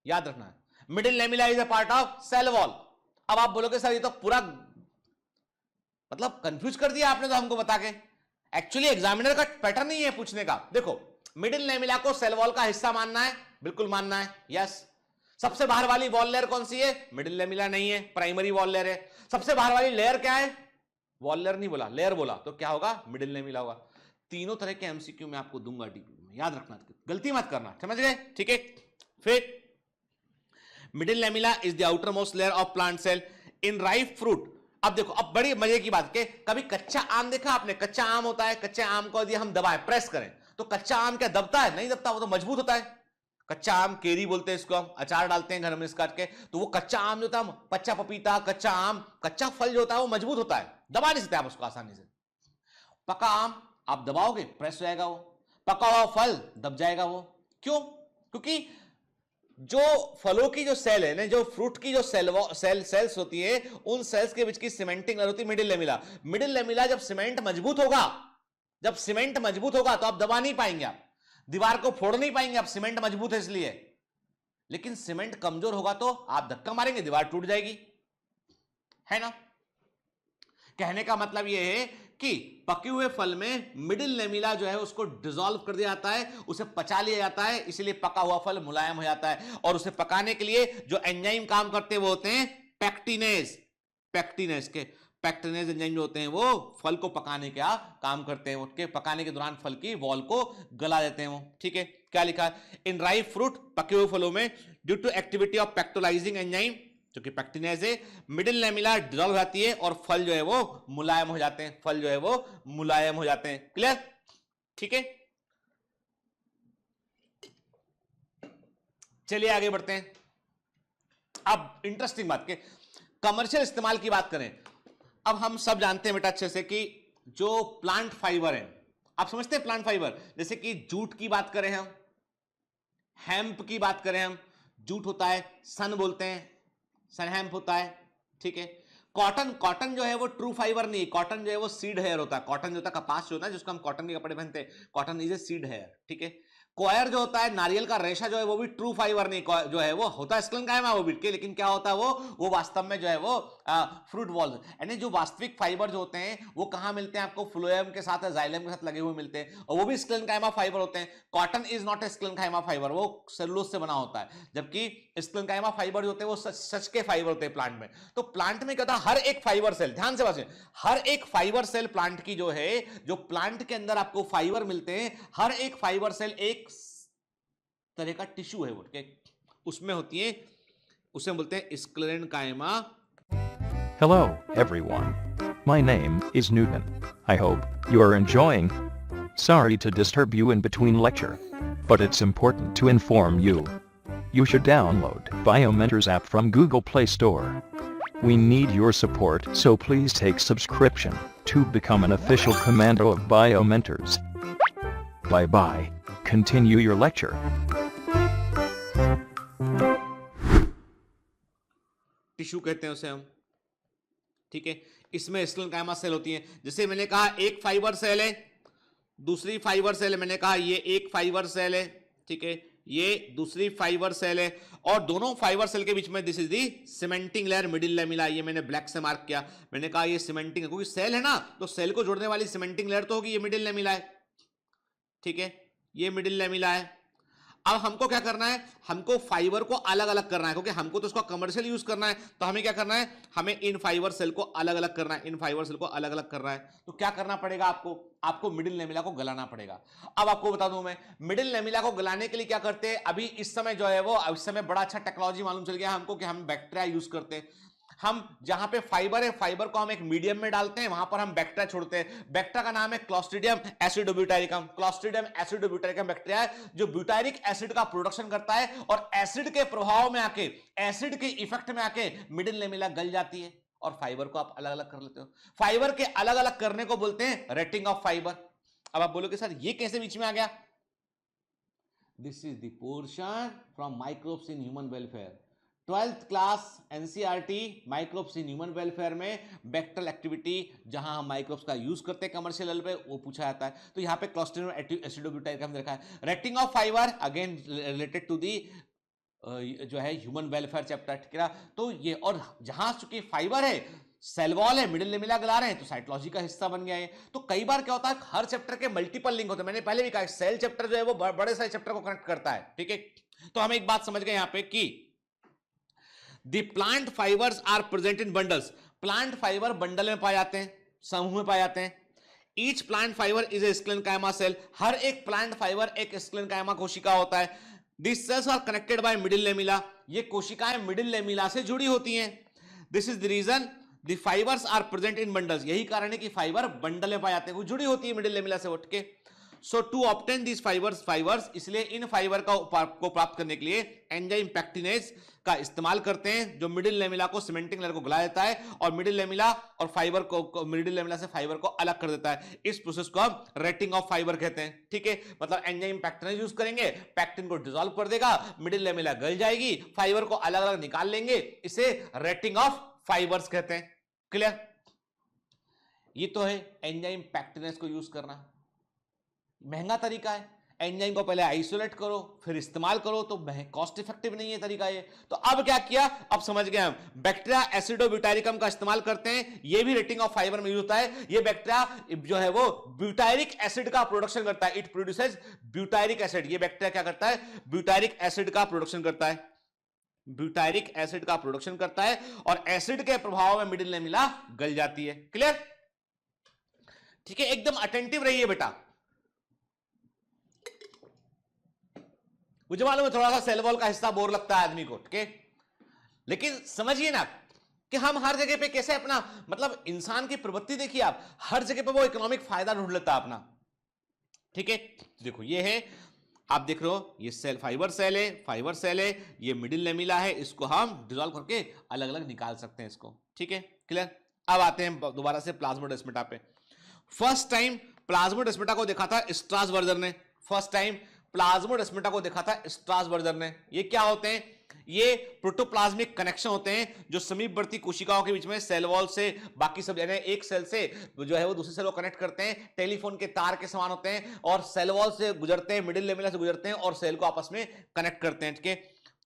याद रखना है। Middle lamella is a part of cell wall. अब आप बोलोगे sir ये तो पूरा मतलब कंफ्यूज कर दिया आपने तो हमको बता के। एक्चुअली एग्जामिनर का पैटर्न नहीं है पूछने का। देखो मिडिल लेमिला को सेल वॉल का हिस्सा मानना है, बिल्कुल मानना है, यस। सबसे बाहर वाली वॉल लेयर कौन सी है, मिडिल लेमिला नहीं है, प्राइमरी वॉल लेयर है। सबसे बाहर वाली लेयर क्या है, वॉल लेयर नहीं बोला, लेयर बोला, तो क्या होगा, मिडिल लेमिला होगा। तीनों तरह के एमसीक्यू में आपको दूंगा डीपी में, याद रखना, गलती मत करना, समझ गए? ठीक है, फिर middle lamella is the outer most layer of plant cell in ripe fruit. अब देखो, अब बड़ी मजे की बात के, कभी कच्चा आम देखा आपने? कच्चा आम होता है, कच्चे आम को यदि हम दबाएं, प्रेस करें तो कच्चा आम क्या दबता है? नहीं दबता, वो तो मजबूत होता है। कच्चा आम केरी बोलते हैं इसको, हम अचार डालते हैं घर में इसका के, तो वो कच्चा आम जो था, कच्चा पपीता, कच्चा आम, कच्चा फल जो होता है वो मजबूत होता है, दबा नहीं सकते आप उसको आसानी से। पका आम आप दबाओगे प्रेस हो जाएगा वो, पका हुआ फल दब जाएगा वो। क्यों? क्योंकि जो फलों की जो सेल है ना, जो फ्रूट की जो सेल्स होती है, उन सेल्स के बीच की सीमेंटिंग होती है मिडिल लेमिला। मिडिल लेमिला जब सीमेंट मजबूत होगा, जब सीमेंट मजबूत होगा तो आप दबा नहीं पाएंगे, आप दीवार को फोड़ नहीं पाएंगे, आप सीमेंट मजबूत है इसलिए। लेकिन सीमेंट कमजोर होगा तो आप धक्का मारेंगे, दीवार टूट जाएगी, है ना? कहने का मतलब यह है कि पके हुए फल में मिडिल लेमिला जो है उसको डिसॉल्व कर दिया जाता है, उसे पचा लिया जाता है, इसलिए पका हुआ फल मुलायम हो जाता है। और उसे पकाने के लिए जो एंजाइम काम करते हैं वो होते हैं पैक्टिनेज। पैक्टिनेज एंजाइम जो होते हैं वो फल को पकाने का काम करते हैं, उनके पकाने के दौरान फल की वॉल को गला देते हैं वो। ठीक है, क्या लिखा है? इन राइप फ्रूट, पके हुए फलों में, due to activity of pectolysing enzyme जो कि पैक्टिनेज है, मिडिल लेमिला डिसॉल्व हो जाती है और फल जो है वो मुलायम हो जाते हैं, फल जो है वो मुलायम हो जाते हैं। क्लियर? ठीक है, चलिए आगे बढ़ते हैं। अब इंटरेस्टिंग बात के कमर्शियल इस्तेमाल की बात करें। अब हम सब जानते हैं बेटा अच्छे से कि जो प्लांट फाइबर है, आप समझते हैं प्लांट फाइबर, जैसे कि जूट की बात करें हम, हेम्प की बात करें हम, जूट होता है, सन बोलते हैं, सन हेम्प होता है। ठीक है, कॉटन जो है वो ट्रू फाइबर नहीं, कॉटन जो है वो सीड हेयर होता है। कॉटन जो होता है, कपास जो होता है जिसको हम कॉटन के कपड़े पहनते हैं, cotton is a seed hair. ठीक है, कॉयर जो होता है, नारियल का रेशा जो है वो भी ट्रू फाइबर नहीं, जो है वो होता है स्क्लेनकाइमा वो भी, लेकिन क्या होता है वो वास्तव में जो है वो फ्रूट वॉल्स, यानी जो वास्तविक फाइबर जो होते हैं वो कहां मिलते हैं आपको? फ्लोएम के साथ, जाइलम के साथ लगे हुए मिलते हैं, और वो भी स्क्लेनकाइमा फाइबर होते हैं। Cotton is not a sclerenchyma fibre, वो सेलुलोज से बना होता है, जबकि स्क्लेनकाइमा फाइबर जो होते हैं वो सच के फाइबर होते हैं प्लांट में। तो प्लांट में क्या होता है, हर एक फाइबर सेल, ध्यान से बात, हर एक फाइबर सेल प्लांट की जो है, जो प्लांट के अंदर आपको फाइबर मिलते हैं, हर एक फाइबर सेल एक तरह का टिश्यू है, वो उसमें होती है, उसे बोलते हैं sclerenchyma. Hello, everyone. My name is Newton. I hope you are enjoying Sorry to disturb you in between lecture, but it's important to inform you. You should download Biomentors app from Google Play Store. We need your support, so please take subscription to become an official commando of Biomentors. Bye bye. Continue your lecture. Tissue कहते हैं उसे हम, ठीक है। इसमें स्क्लेरोकाइमा cell होती है। जैसे मैंने कहा एक फाइबर सेल है, दूसरी फाइबर सेल है, मैंने कहा ये एक फाइबर सेल है, ठीक है, ये दूसरी फाइबर सेल है, और दोनों फाइबर सेल के बीच में this is the cementing layer, middle lamella, ये मैंने ब्लैक से मार्क किया। मैंने कहा ये सीमेंटिंग है, क्योंकि सेल है ना, तो सेल को जोड़ने वाली सीमेंटिंग लेयर तो होगी, ये मिडिल लेमिला है, ठीक है, ये मिडिल लेमिला है। अब हमको क्या करना है, हमको फाइबर को अलग अलग करना है, क्योंकि हमको तो इसको कमर्शियल यूज करना है। तो हमें क्या करना है, हमें इन फाइबर सेल को अलग अलग करना है, इन फाइबर सेल को अलग अलग करना है। तो क्या करना पड़ेगा आपको, आपको मिडिल लेमिला को गलाना पड़ेगा। अब आपको बता दूं मैं, मिडिल लेमिला को गलाने के लिए क्या करते हैं, अभी इस समय जो है वो, इस समय बड़ा अच्छा टेक्नोलॉजी मालूम चल गया हमको कि हम बैक्टीरिया यूज करते हैं। हम जहां पे फाइबर है, फाइबर को हम एक मीडियम में डालते हैं, वहां पर हम बैक्टीरिया छोड़ते हैं। बैक्टीरिया का नाम है क्लॉस्ट्रिडियम एसिडोब्यूटाइरिकम। क्लॉस्ट्रिडियम एसिडोब्यूटाइरिकम बैक्टीरिया है जो ब्यूटाइरिक एसिड का प्रोडक्शन करता है, और एसिड के प्रभाव में आके, एसिड के इफेक्ट में आके मिडिल लेमिला गल जाती है, और फाइबर को आप अलग अलग कर लेते हो। फाइबर के अलग अलग करने को बोलते हैं रेटिंग ऑफ फाइबर। अब आप बोलोगे सर ये कैसे बीच में आ गया? This is the portion from microbes in human welfare. 12th class NCERT microbes in human welfare में बैक्टीरियल एक्टिविटी, जहां हम माइक्रोब्स का यूज करते हैं कमर्शियल लेवल पे, वो पूछा जाता है। तो यहां पे क्लॉस्ट्रिडियम एसिडोब्यूटाइरिकम देखा है। Retting of fibre again related to the जो है ह्यूमन वेलफेयर चैप्टर, ठीक है। तो ये, और जहां चूंकि फाइबर है, सेल वॉल है, मिडिल लेमिला गला रहे हैं, तो साइटोलॉजी का हिस्सा बन गया है। तो कई बार क्या होता है, हर चैप्टर के मल्टीपल लिंक होते हैं। मैंने पहले भी कहा सेल चैप्टर जो है वो बड़े सारे चैप्टर को कनेक्ट करता है, ठीक है। तो हम एक बात समझ गए यहां पे कि The plant fibers are present in bundles. Plant fibre bundle में पाए जाते हैं, समूह में पाए जाते हैं। Each plant fiber is a sclerenchyma cell. हर एक प्लांट फाइबर एक sclerenchyma कोशिका होता है। These cells are connected by middle lamella. ये कोशिकाएं मिडिल लेमिला से जुड़ी होती हैं। This is the reason the fibers are present in bundles. यही कारण है कि फाइबर बंडल में पाए जाते हैं, वो जुड़ी होती है मिडिल लेमिला से उठ के। So to obtain these fibers, इसलिए इन फाइबर को प्राप्त करने के लिए एंजाइम पैक्टिनेज का इस्तेमाल करते हैं, जो मिडिल लेमिला को सीमेंटिंग लेयर को गला देता है, और मिडिल लेमिला और फाइबर को मिडिल लेमिला से फाइबर को अलग कर देता है। इस प्रोसेस को हम रेटिंग ऑफ फाइबर कहते हैं, ठीक है। मतलब एंजाइम पैक्टिनेज यूज करेंगे, पैक्टिन को डिसॉल्व कर देगा, मिडिल लेमिला गल जाएगी, फाइबर को अलग अलग निकाल लेंगे, इसे रेटिंग ऑफ फाइबर्स कहते हैं। क्लियर? ये तो है एंजाइम पैक्टिनेज को यूज करना। महंगा तरीका है, एंजाइम को पहले आइसोलेट करो फिर इस्तेमाल करो, तो कॉस्ट इफेक्टिव नहीं है तरीका ये। तो अब क्या किया, अब समझ गए हम, बैक्टीरिया एसिडोब्यूटाइरिकम का इस्तेमाल करते हैं, ये भी रेटिंग ऑफ फाइबर में यूज होता है। ये बैक्टीरिया जो है वो ब्यूटाइरिक एसिड का प्रोडक्शन करता है, इट प्रोड्यूसेस ब्यूटाइरिक एसिड। ये बैक्टीरिया क्या करता है, ब्यूटाइरिक एसिड का प्रोडक्शन करता है, ब्यूटाइरिक एसिड का प्रोडक्शन करता है, और एसिड के प्रभाव में मिडिल लेमिला गल जाती है। क्लियर? ठीक है, एकदम अटेंटिव रहिए बेटा। मुझे मालूम है थोड़ा सा सेल वॉल का हिस्सा बोर लगता है आदमी को, ठीक है, लेकिन समझिए ना कि हम हर जगह पे कैसे अपना, मतलब इंसान की प्रवृत्ति देखिए आप, हर जगह पे वो इकोनॉमिक फायदा ढूंढ लेता है अपना, ठीक है। देखो ये है, आप देख रहे हो, ये सेल फाइबर सेल है, फाइबर सेल है, ये मिडिल लेमिला है, इसको हम डिसॉल्व करके अलग अलग निकाल सकते हैं इसको, ठीक है। क्लियर? अब आते हैं दोबारा से प्लाज्मोडेस्माटा पे। फर्स्ट टाइम प्लाज्मोडेस्माटा को देखा था स्ट्रासबर्गर ने, फर्स्ट टाइम प्लाज्मोडेस्माटा को देखा था स्ट्रासबर्गर ने। ये क्या होते हैं, ये प्रोटोप्लाज्मिक कनेक्शन होते हैं जो समीपवर्ती कोशिकाओं के बीच में सेल वॉल से बाकी सब, यानी एक सेल से जो है वो दूसरे सेल को कनेक्ट करते हैं, टेलीफोन के तार के समान होते हैं, और सेल वॉल से गुजरते हैं, मिडिल लेमिला से गुजरते हैं, और सेल को आपस में कनेक्ट करते हैं, ठीक है।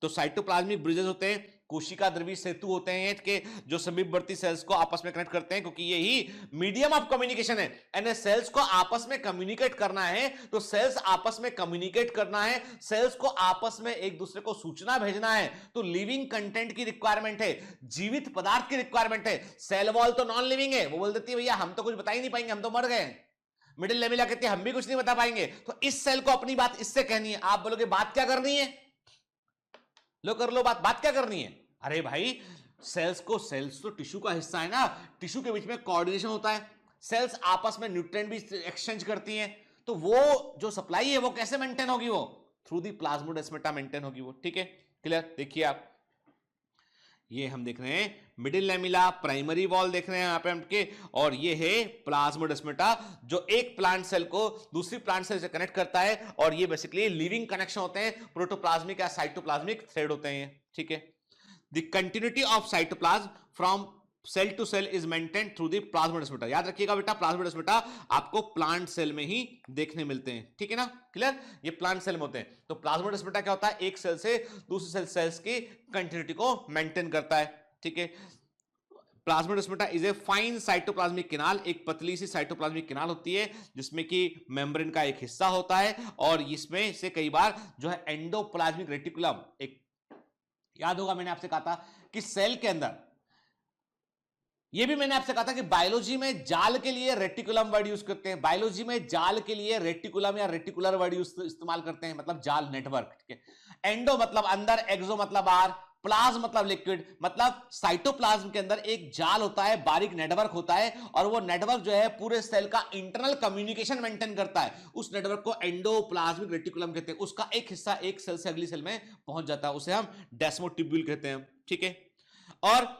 तो साइटोप्लाज्मिक ब्रिजेस होते हैं, कोशिका द्रवी सेतु होते हैं कि जो समीपवर्ती सेल्स को आपस में कनेक्ट करते हैं, क्योंकि यही मीडियम ऑफ कम्युनिकेशन है। यानी सेल्स को आपस में कम्युनिकेट करना है, तो सेल्स आपस में कम्युनिकेट करना है, सेल्स को आपस में एक दूसरे को सूचना भेजना है, तो लिविंग कंटेंट की रिक्वायरमेंट है, जीवित पदार्थ की रिक्वायरमेंट है। सेल वॉल तो नॉन लिविंग है, वो बोल देती है भैया हम तो कुछ बता ही नहीं पाएंगे, हम तो मर गए। मिडिल लेमिला कहती है हम भी कुछ नहीं बता पाएंगे। तो इस सेल को अपनी बात इससे कहनी है। आप बोलोगे बात क्या करनी है, लो कर लो बात क्या करनी है। अरे भाई सेल्स तो टिश्यू का हिस्सा है ना, टिश्यू के बीच में कोऑर्डिनेशन होता है, सेल्स आपस में न्यूट्रिएंट भी एक्सचेंज करती हैं, तो वो जो सप्लाई है वो कैसे मेंटेन होगी, वो थ्रू दी प्लाज्मोडेस्माटा मेंटेन होगी वो, ठीक है, क्लियर। देखिए आप, ये हम देख रहे हैं मिडिल लैमेला, प्राइमरी वॉल देख रहे हैं यहां पे हमके, और ये है प्लाज्मोडेस्माटा जो एक प्लांट सेल को दूसरी प्लांट सेल से कनेक्ट करता है, और ये बेसिकली लिविंग कनेक्शन होते हैं, प्रोटोप्लाज्मिक या साइटोप्लाज्मिक थ्रेड होते हैं, ठीक है। The continuity of cytoplasm from cell to cell is maintain through the plasmodesmata. याद रखिएगा बेटा, प्लाज्मोडेस्माटा आपको प्लांट सेल में ही देखने मिलते हैं, ठीक है ना, क्लियर। ये प्लांट सेल में होते हैं। तो प्लाज्मोडेस्माटा क्या होता है, एक सेल से दूसरे सेल्स की कंटिन्यूटी को मेंटेन करता है, ठीक है। Plasmodesmata is a fine cytoplasmic canal, एक पतली सी साइटोप्लाज्मिक किनाल होती है जिसमें कि मेम्ब्रेन का एक हिस्सा होता है, और इसमें से कई बार जो है एंडोप्लाज्मिक रेटिकुलम, एक याद होगा मैंने आपसे कहा था कि सेल के अंदर, ये भी मैंने आपसे कहा था कि बायोलॉजी में जाल के लिए रेटिकुलम वर्ड यूज करते हैं, बायोलॉजी में जाल के लिए रेटिकुलम या रेटिकुलर वर्ड इस्तेमाल करते हैं, मतलब जाल नेटवर्क, ठीक है। एंडो मतलब अंदर, एक्सो मतलब बाहर, प्लाज्म मतलब लिक्विड, मतलब साइटोप्लाज्म के अंदर एक जाल होता है, बारीक नेटवर्क होता है, और वो नेटवर्क जो है पूरे सेल का इंटरनल कम्युनिकेशन मेंटेन करता है। उस नेटवर्क को एंडोप्लाज्मिक रेटिकुलम कहते हैं। उसका एक हिस्सा एक सेल से अगली सेल में पहुंच जाता है, उसे हम डेस्मोटिब्यूल कहते हैं, ठीक है। और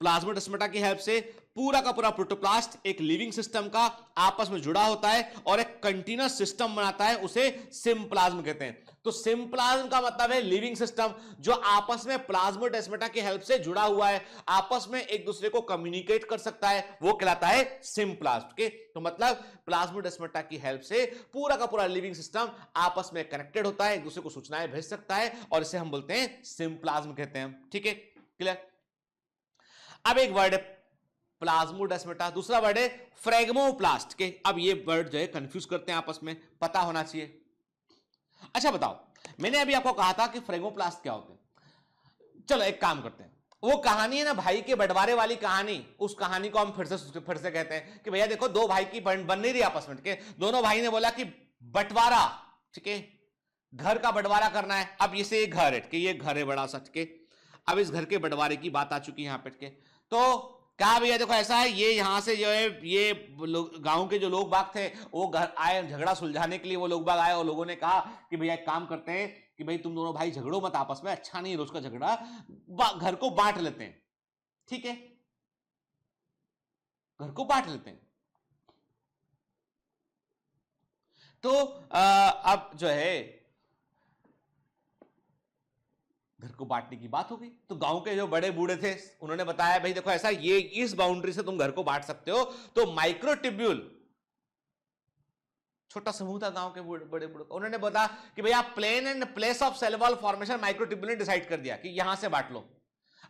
प्लाज्मोडेस्माटा की हेल्प से पूरा का पूरा प्रोटोप्लास्ट एक लिविंग सिस्टम का आपस में जुड़ा होता है और एक कंटीन्यूअस सिस्टम बनाता है, उसे सिम्प्लाज्म कहते हैं। तो सिम्प्लाज्म का मतलब है लिविंग सिस्टम जो आपस में प्लाज्मोडेस्माटा की हेल्प से जुड़ा हुआ है, आपस में एक दूसरे को कम्युनिकेट कर सकता है, वो कहलाता है सिम्प्लाज्म, ठीक है। तो मतलब प्लाज्मोडेस्माटा की हेल्प से पूरा का पूरा लिविंग सिस्टम आपस में कनेक्टेड होता है, एक दूसरे को सूचनाएं भेज सकता है, और इसे हम बोलते हैं सिम्प्लाज्म कहते हैं, ठीक है, क्लियर। अब एक वर्ड है प्लाज्मोडेस्माटा, दूसरा वर्ड है फ्रेगमोप्लास्ट के। अब ये वर्ड जो है कंफ्यूज करते हैं आपस में, पता होना चाहिए। अच्छा बताओ, मैंने अभी आपको कहा था कि फ्रेगमोप्लास्ट क्या होते हैं। चलो एक काम करते हैं, वो कहानी है ना भाई के बंटवारे वाली कहानी, उस कहानी को हम फिर से कहते हैं कि भैया देखो दो भाई की बन नहीं रही आपस में, ठीक है। दोनों भाई ने बोला कि बंटवारा, ठीक है, घर का बंटवारा करना है। अब इसे एक घर है, ठीक है, ये घर है बड़ा सा, ठीक है। अब इस घर के बंटवारे की बात आ चुकी है यहां पे, ठीक है। तो क्या भैया देखो ऐसा है, ये यहां से जो है ये गांव के जो लोग बाग थे वो घर आए झगड़ा सुलझाने के लिए, वो लोग बाग आए और लोगों ने कहा कि भैया एक काम करते हैं कि भाई तुम दोनों भाई झगड़ो मत आपस में, अच्छा नहीं रोज का झगड़ा, घर को बांट लेते हैं, ठीक है, घर को बांट लेते हैं। तो अब जो है घर को बांटने की बात हो गई। तो गांव के जो बड़े बूढ़े थे उन्होंने बताया भाई देखो ऐसा, ये इस बाउंड्री से तुम घर को बांट सकते हो। तो माइक्रोट्यूब्यूल, छोटा समूह था गांव के बड़े बूढ़े, उन्होंने बताया कि भैया plane and place of cell wall formation microtubule ने डिसाइड कर दिया कि यहां से बांट लो।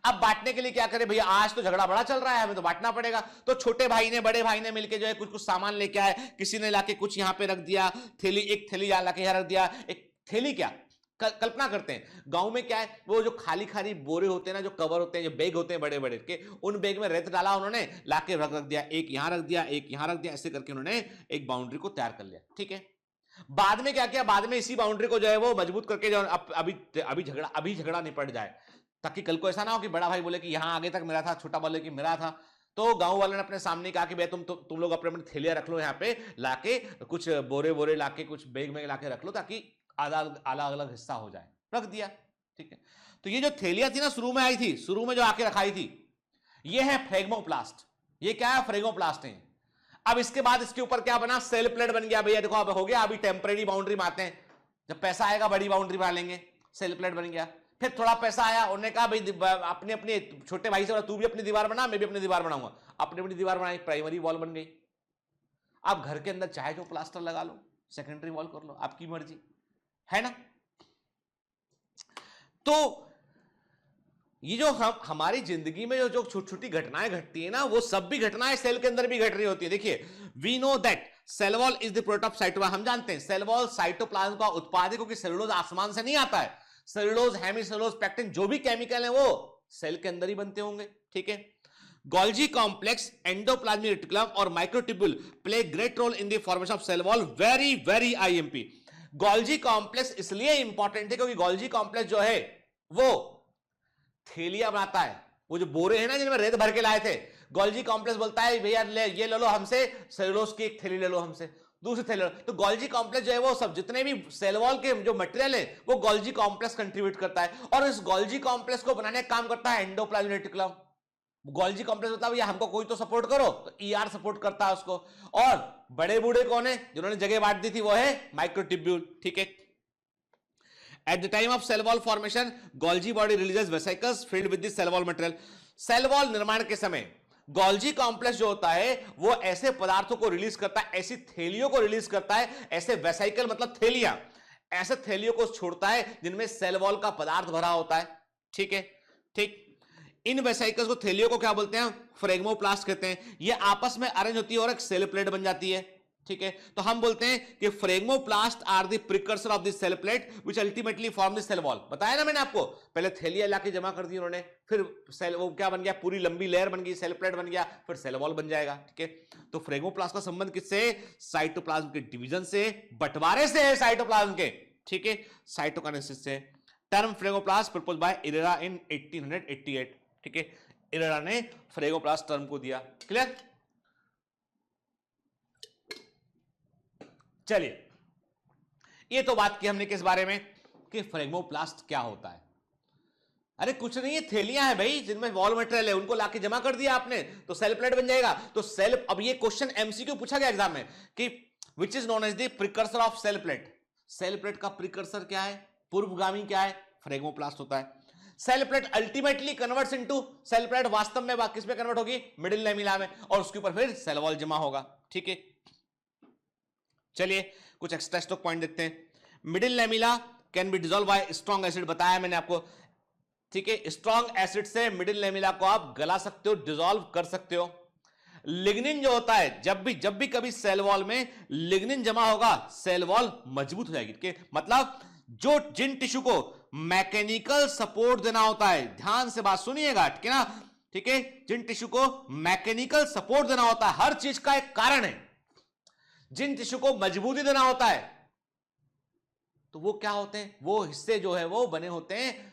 अब बांटने के लिए क्या करें भैया, आज तो झगड़ा बड़ा चल रहा है, हमें तो बांटना पड़ेगा। तो छोटे भाई ने बड़े भाई ने मिलकर जो है कुछ कुछ सामान लेके आए, किसी ने लाके कुछ यहां पे रख दिया, थैली, एक थैली लाके यहां रख दिया, एक थैली क्या कल्पना करते हैं गांव में क्या है, वो जो खाली खाली बोरे होते हैं ना, जो कवर होते हैं, जो बैग होते हैं बड़े बड़े के, उन बैग में रेत डाला उन्होंने, लाके रख दिया, एक यहां रख दिया, एक यहां रख दिया, ऐसे करके उन्होंने एक बाउंड्री को तैयार कर लिया, ठीक है। बाद में क्या किया, बाद में इसी बाउंड्री को जो है वो मजबूत करके जो अभी झगड़ा निपट जाए, ताकि कल को ऐसा ना हो कि बड़ा भाई बोले कि यहां आगे तक मेरा था, छोटा बोले कि मेरा था। तो गांव वालों ने अपने सामने कहा कि भाई तुम लोग अपने अपने थैलियां रख लो, यहाँ पे लाके कुछ बोरे लाके कुछ बैग में लाके रख लो, ताकि अलग अलग हिस्सा हो जाए, रख दिया, ठीक है। तो ये जो थैलियां थी ना शुरू में आई थी, शुरू में जो आके रखाई थी, ये है फ्रेगमोप्लास्ट। ये क्या है, फ्रेगमोप्लास्ट है। अब इसके बाद इसके ऊपर क्या बना, सेल प्लेट बन गया। भैया देखो अब हो गया, अभी टेम्परेरी बाउंड्री मारते हैं, जब पैसा आएगा बड़ी बाउंड्री बना लेंगे, सेल प्लेट बन गया। फिर थोड़ा पैसा आया, उन्होंने कहा भाई अपने अपने छोटे भाई से बोला तू भी अपनी दीवार बना, मैं भी अपनी दीवार बनाऊंगा, अपनी अपनी दीवार बनाई, प्राइमरी वॉल बन गई। अब घर के अंदर चाहे जो प्लास्टर लगा लो, सेकेंडरी वॉल कर लो, आपकी मर्जी है ना। तो ये जो हमारी जिंदगी में जो छोटी छोटी घटनाएं घटती है ना, वो सब भी घटनाएं सेल के अंदर भी घट रही होती है। देखिए, we know that cell wall is the product of cytoplasm. हम जानते हैं सेल वॉल साइटोप्लाज्म का उत्पाद है, क्योंकि सेलुलोज आसमान से नहीं आता है। सेलुलोज, हेमीसेलुलोज, पेक्टिन, जो भी केमिकल है वो सेल के अंदर ही बनते होंगे, ठीक है। गोल्जी कॉम्प्लेक्स, एंडोप्लाज्मिक रेटिकुलम और microtubule play great role in the formation of cell wall. Very very IMP. Golgi complex इसलिए इंपॉर्टेंट है क्योंकि गोल्जी कॉम्प्लेक्स जो है वो थैलियां बनाता है। वो जो बोरे हैं ना जिनमें रेत भर के लाए थे, गोल्जी कॉम्प्लेक्स बोलता है भैया ये ले लो हमसे, सेलुलोज की एक थैली ले लो हमसे। दूसरे सेल, तो गोल्जी कॉम्प्लेक्स जो है वो सब जितने भी सेल वॉल के जो मटेरियल है वो गोल्जी कॉम्प्लेक्स कंट्रीब्यूट करता है, और इस गोल्जी कॉम्प्लेक्स को बनाने का काम करता है एंडोप्लाज्मिक रेटिकुलम। गोल्जी कॉम्प्लेक्स होता है भैया हमको कोई तो सपोर्ट करो, तो ईआर सपोर्ट करता है उसको, और बड़े बूढ़े कौन है जिन्होंने जगह बांट दी थी वो है माइक्रोट्यूब्यूल। ठीक है, at the time of cell wall formation Golgi body releases vesicles filled with the cell wall material. Cell wall निर्माण के समय गोल्जी कॉम्प्लेक्स जो होता है वो ऐसे पदार्थों को रिलीज करता है, ऐसी थैलियों को रिलीज करता है, ऐसे वेसिकल मतलब थैलियां, ऐसे थैलियों को छोड़ता है जिनमें सेल वॉल का पदार्थ भरा होता है। ठीक है, ठीक, इन वेसिकल्स को, थैलियों को क्या बोलते हैं, फ्रेगमोप्लास्ट कहते हैं। ये आपस में अरेंज होती है और एक सेल प्लेट बन जाती है। ठीक है, तो हम बोलते हैं कि phragmoplast are the precursor of the cell plate which ultimately form the cell wall. बताया ना मैंने आपको, पहले थैलियां लाके जमा कर दी उन्होंने, फिर सेल वो क्या बन गया, पूरी लंबी लेयर बन गई, सेल प्लेट बन गया, फिर सेल वॉल बन जाएगा। ठीक है, तो फ्रेगमोप्लास्ट का संबंध किससे, साइटोप्लाज्म के डिवीजन से, बंटवारे से है साइटोप्लाज्म के। ठीक है, साइटोकाइनेसिस से। टर्म फ्रेगमोप्लास्ट प्रपोज्ड बाय इरेरा इन 1888। ठीक है, इरेरा ने फ्रेगमोप्लास्ट टर्म को दिया। क्लियर? चलिए, ये तो बात की हमने किस बारे में कि फ्रेगमोप्लास्ट क्या होता है। अरे कुछ नहीं, ये थैलियां हैं भाई जिनमें वॉल मटेरियल है, उनको लाके जमा कर दिया आपने तो सेल प्लेट बन जाएगा। तो सेल, अब ये क्वेश्चन एमसीक्यू पूछा गया एग्जाम में कि which is known as the precursor of cell plate. Cell plate का प्रिकर्सर क्या है, पूर्वगामी क्या है, फ्रेगमोप्लास्ट होता है। Cell plate ultimately converts into, cell plate वास्तव में किस में कन्वर्ट होगी, मिडिल लैमिना में, और उसके ऊपर फिर सेल वॉल जमा होगा। ठीक है, चलिए कुछ एक्स्ट्रा स्टॉक पॉइंट देखते हैं। Middle lamina can be dissolve bye strong acid, बताया मैंने आपको। ठीक है, स्ट्रॉन्ग एसिड से मिडिल लैमिना को आप गला सकते हो, डिसॉल्व कर सकते हो। लिग्निन जो होता है, जब भी कभी सेल वॉल में लिग्निन जमा होगा सेल वॉल मजबूत हो जाएगी। मतलब जो जिन टिश्यू को मैकेनिकल सपोर्ट देना होता है, ध्यान से बात सुनिएगा, ठीक है ना। ठीक है, जिन टिश्यू को मैकेनिकल सपोर्ट देना होता है, हर चीज का एक कारण है। जिन टिश्यू को मजबूती देना होता है तो वो क्या होते हैं, वो हिस्से जो है वो बने होते हैं,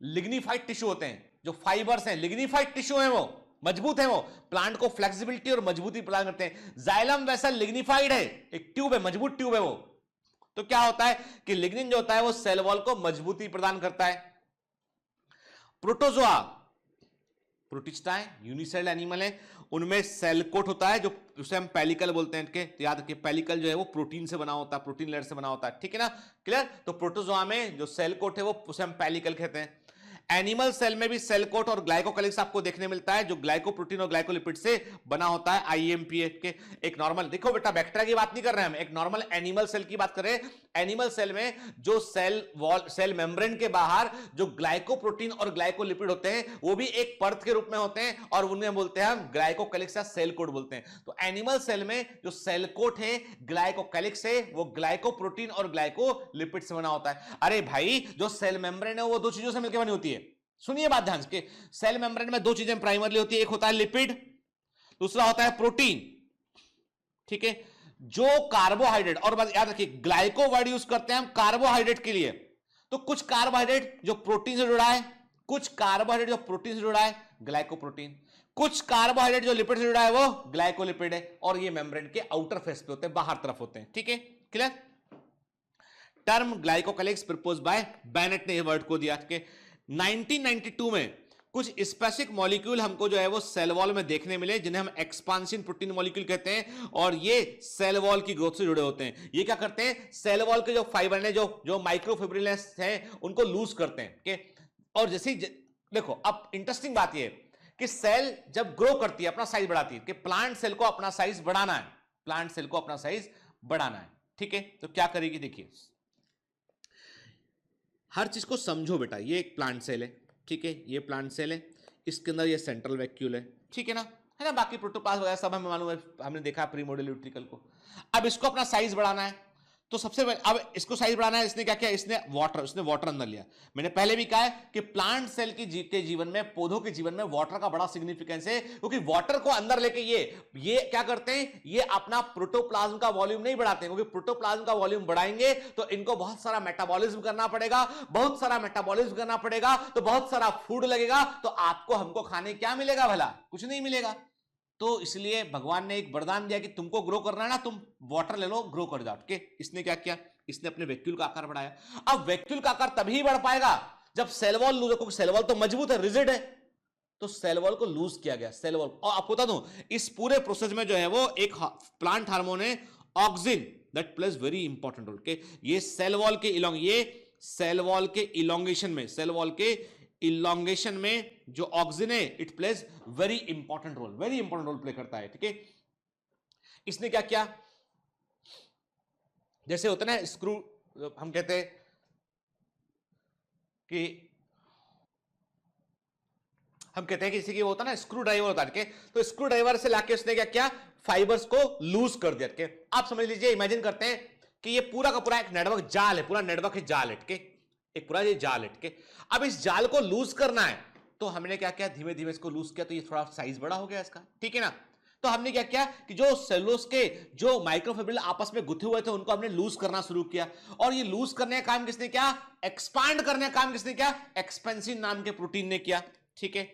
लिग्निफाइड टिश्यू होते हैं, जो फाइबर्स हैं, लिग्निफाइड टिश्यू है, वो मजबूत है, वो प्लांट को फ्लेक्सिबिलिटी और मजबूती प्रदान करते हैं। जाइलम वेसल लिग्निफाइड है, एक ट्यूब है, मजबूत ट्यूब है वो। तो क्या होता है कि लिग्निन जो होता है वो सेल वॉल को मजबूती प्रदान करता है। प्रोटोजोआ, प्रोटिस्टा है, यूनिसेल एनिमल है, उनमें सेल कोट होता है, जो उसे हम पेलिकल बोलते हैं। तो याद रखिए, पेलिकल जो है वो प्रोटीन से बना होता है, प्रोटीन लेयर से बना होता है। ठीक है ना, क्लियर। तो प्रोटोजोआ में जो सेल कोट है वो उसे हम पेलिकल कहते हैं। एनिमल सेल में भी सेल कोट और ग्लाइकोकैलिक्स आपको देखने मिलता है, जो ग्लाइकोप्रोटीन और ग्लाइकोलिपिड से बना होता है, आईएमपीए के। एक नॉर्मल, देखो बेटा बैक्टीरिया की बात नहीं कर रहे हैं हम, एक नॉर्मल एनिमल सेल की बात कर रहे हैं। एनिमल सेल में जो सेल मेम्ब्रेन के बाहर जो ग्लाइकोप्रोटीन और ग्लाइकोलिपिड होते हैं वो भी एक परत के रूप में होते हैं, और उन्हें बोलते हैं हम ग्लाइकोकैलिक्स या सेल कोट बोलते हैं। तो एनिमल सेल में जो सेल कोट है ग्लाइकोकैलिक्स है, वो ग्लाइकोप्रोटीन और ग्लाइकोलिपिड से बना होता है। अरे भाई, जो सेल मेम्ब्रेन है वो दो चीजों से मिलकर बनी होती है। सुनिए बात ध्यान से, सेल मेम्ब्रेन में दो चीजें प्राइमरली होती है, एक होता है लिपिड, दूसरा होता है प्रोटीन। ठीक है, जो कार्बोहाइड्रेट, और बात याद रखिए ग्लाइको वर्ड यूज करते हैं हम कार्बोहाइड्रेट के लिए, तो कुछ कार्बोहाइड्रेट जो प्रोटीन से जुड़ा है, कुछ कार्बोहाइड्रेट जो प्रोटीन से जुड़ा है, ग्लाइकोप्रोटीन, कुछ कार्बोहाइड्रेट जो लिपिड से जुड़ा है वो ग्लाइकोलिपिड है, और ये मेम्ब्रेन के आउटर फेस पे होते हैं, बाहर तरफ होते हैं। ठीक है, clear. Term glycocalyx proposed by Bennett ने वर्ड को दिया। 1992 में कुछ स्पेसिफिक मॉलिक्यूल हमको जो है वो सेल वॉल में देखने मिले, जिन्हें हम एक्सपांशन प्रोटीन मॉलिक्यूल कहते हैं, और ये सेल वॉल की ग्रोथ से जुड़े होते हैं। ये क्या करते हैं, सेल वॉल के जो फाइबर हैं, जो माइक्रोफिब्रिल्स हैं, उनको लूज करते हैं। और जैसे देखो, अब इंटरेस्टिंग बात ये कि सेल जब ग्रो करती है, अपना साइज बढ़ाती है, कि प्लांट सेल को अपना साइज बढ़ाना है, प्लांट सेल को अपना साइज बढ़ाना है। ठीक है, तो क्या करेगी, देखिए हर चीज को समझो बेटा। ये एक प्लांट सेल है, ठीक है, ये प्लांट सेल है, इसके अंदर ये सेंट्रल वैक्यूल है, ठीक है ना, बाकी प्रोटोप्लाज्म वगैरह सब हमें मालूम है, हमने देखा प्रीमोर्डियल यूट्रिकल को। अब इसको अपना साइज बढ़ाना है, तो सबसे पहले अब इसको साइज बढ़ाना है, इसने क्या किया, इसने वाटर अंदर लिया। मैंने पहले भी कहा है कि प्लांट सेल के जीवन में, पौधों के जीवन में वाटर का बड़ा सिग्निफिकेंस है, क्योंकि वाटर को अंदर लेके ये क्या करते हैं, ये अपना प्रोटोप्लाज्म का वॉल्यूम नहीं बढ़ाते हैं, क्योंकि प्रोटोप्लाज्म का वॉल्यूम बढ़ाएंगे तो इनको बहुत सारा मेटाबॉलिज्म करना पड़ेगा, बहुत सारा मेटाबॉलिज्म करना पड़ेगा, तो बहुत सारा फूड लगेगा, तो आपको हमको खाने क्या मिलेगा भला, कुछ नहीं मिलेगा। तो इसलिए भगवान ने एक वरदान दिया कि तुमको ग्रो करना है ना, तुम वाटर ले लो, ग्रो कर जाओ। ठीक है, इसने क्या किया, इसने अपने वैक्यूल का आकार बढ़ाया। अब वैक्यूल का आकार तभी बढ़ पाएगा जब सेल वॉल लूज, क्योंकि सेल वॉल तो मजबूत है, रिजिड है, तो सेल वॉल को लूज किया गया, सेल वॉल। और आपको बता दूं, इस पूरे प्रोसेस में जो है वो एक प्लांट हार्मोन है auxin, that plays very important role. के ये सेल वॉल के इलोंगेशन में जो ऑक्सिन है, it plays very important role play करता है। ठीक है, इसने क्या किया, जैसे होता है ना स्क्रू, हम कहते हैं कि किसी की वो होता है ना स्क्रू ड्राइवर होता है, तो स्क्रू ड्राइवर से लाके उसने क्या किया, फाइबर्स को लूज कर दिया। के आप समझ लीजिए, इमेजिन करते हैं कि ये पूरा का पूरा एक नेटवर्क जाल है, पूरा नेटवर्क है जाल है, एक पूरा ये जाल है। अब इस जाल को लूज करना है, तो हमने क्या किया, धीमे धीमे इसको लूज किया, तो ये थोड़ा साइज बड़ा हो गया इसका। ठीक है ना, तो हमने क्या किया कि जो सेलुलोज के जो माइक्रोफिब्रिल आपस में गुथे हुए थे उनको हमने लूज करना शुरू किया। और ये लूज करने का काम किसने किया, एक्सपांड करने का काम किसने किया, एक्सपेंसिन नाम के प्रोटीन ने किया। ठीक है,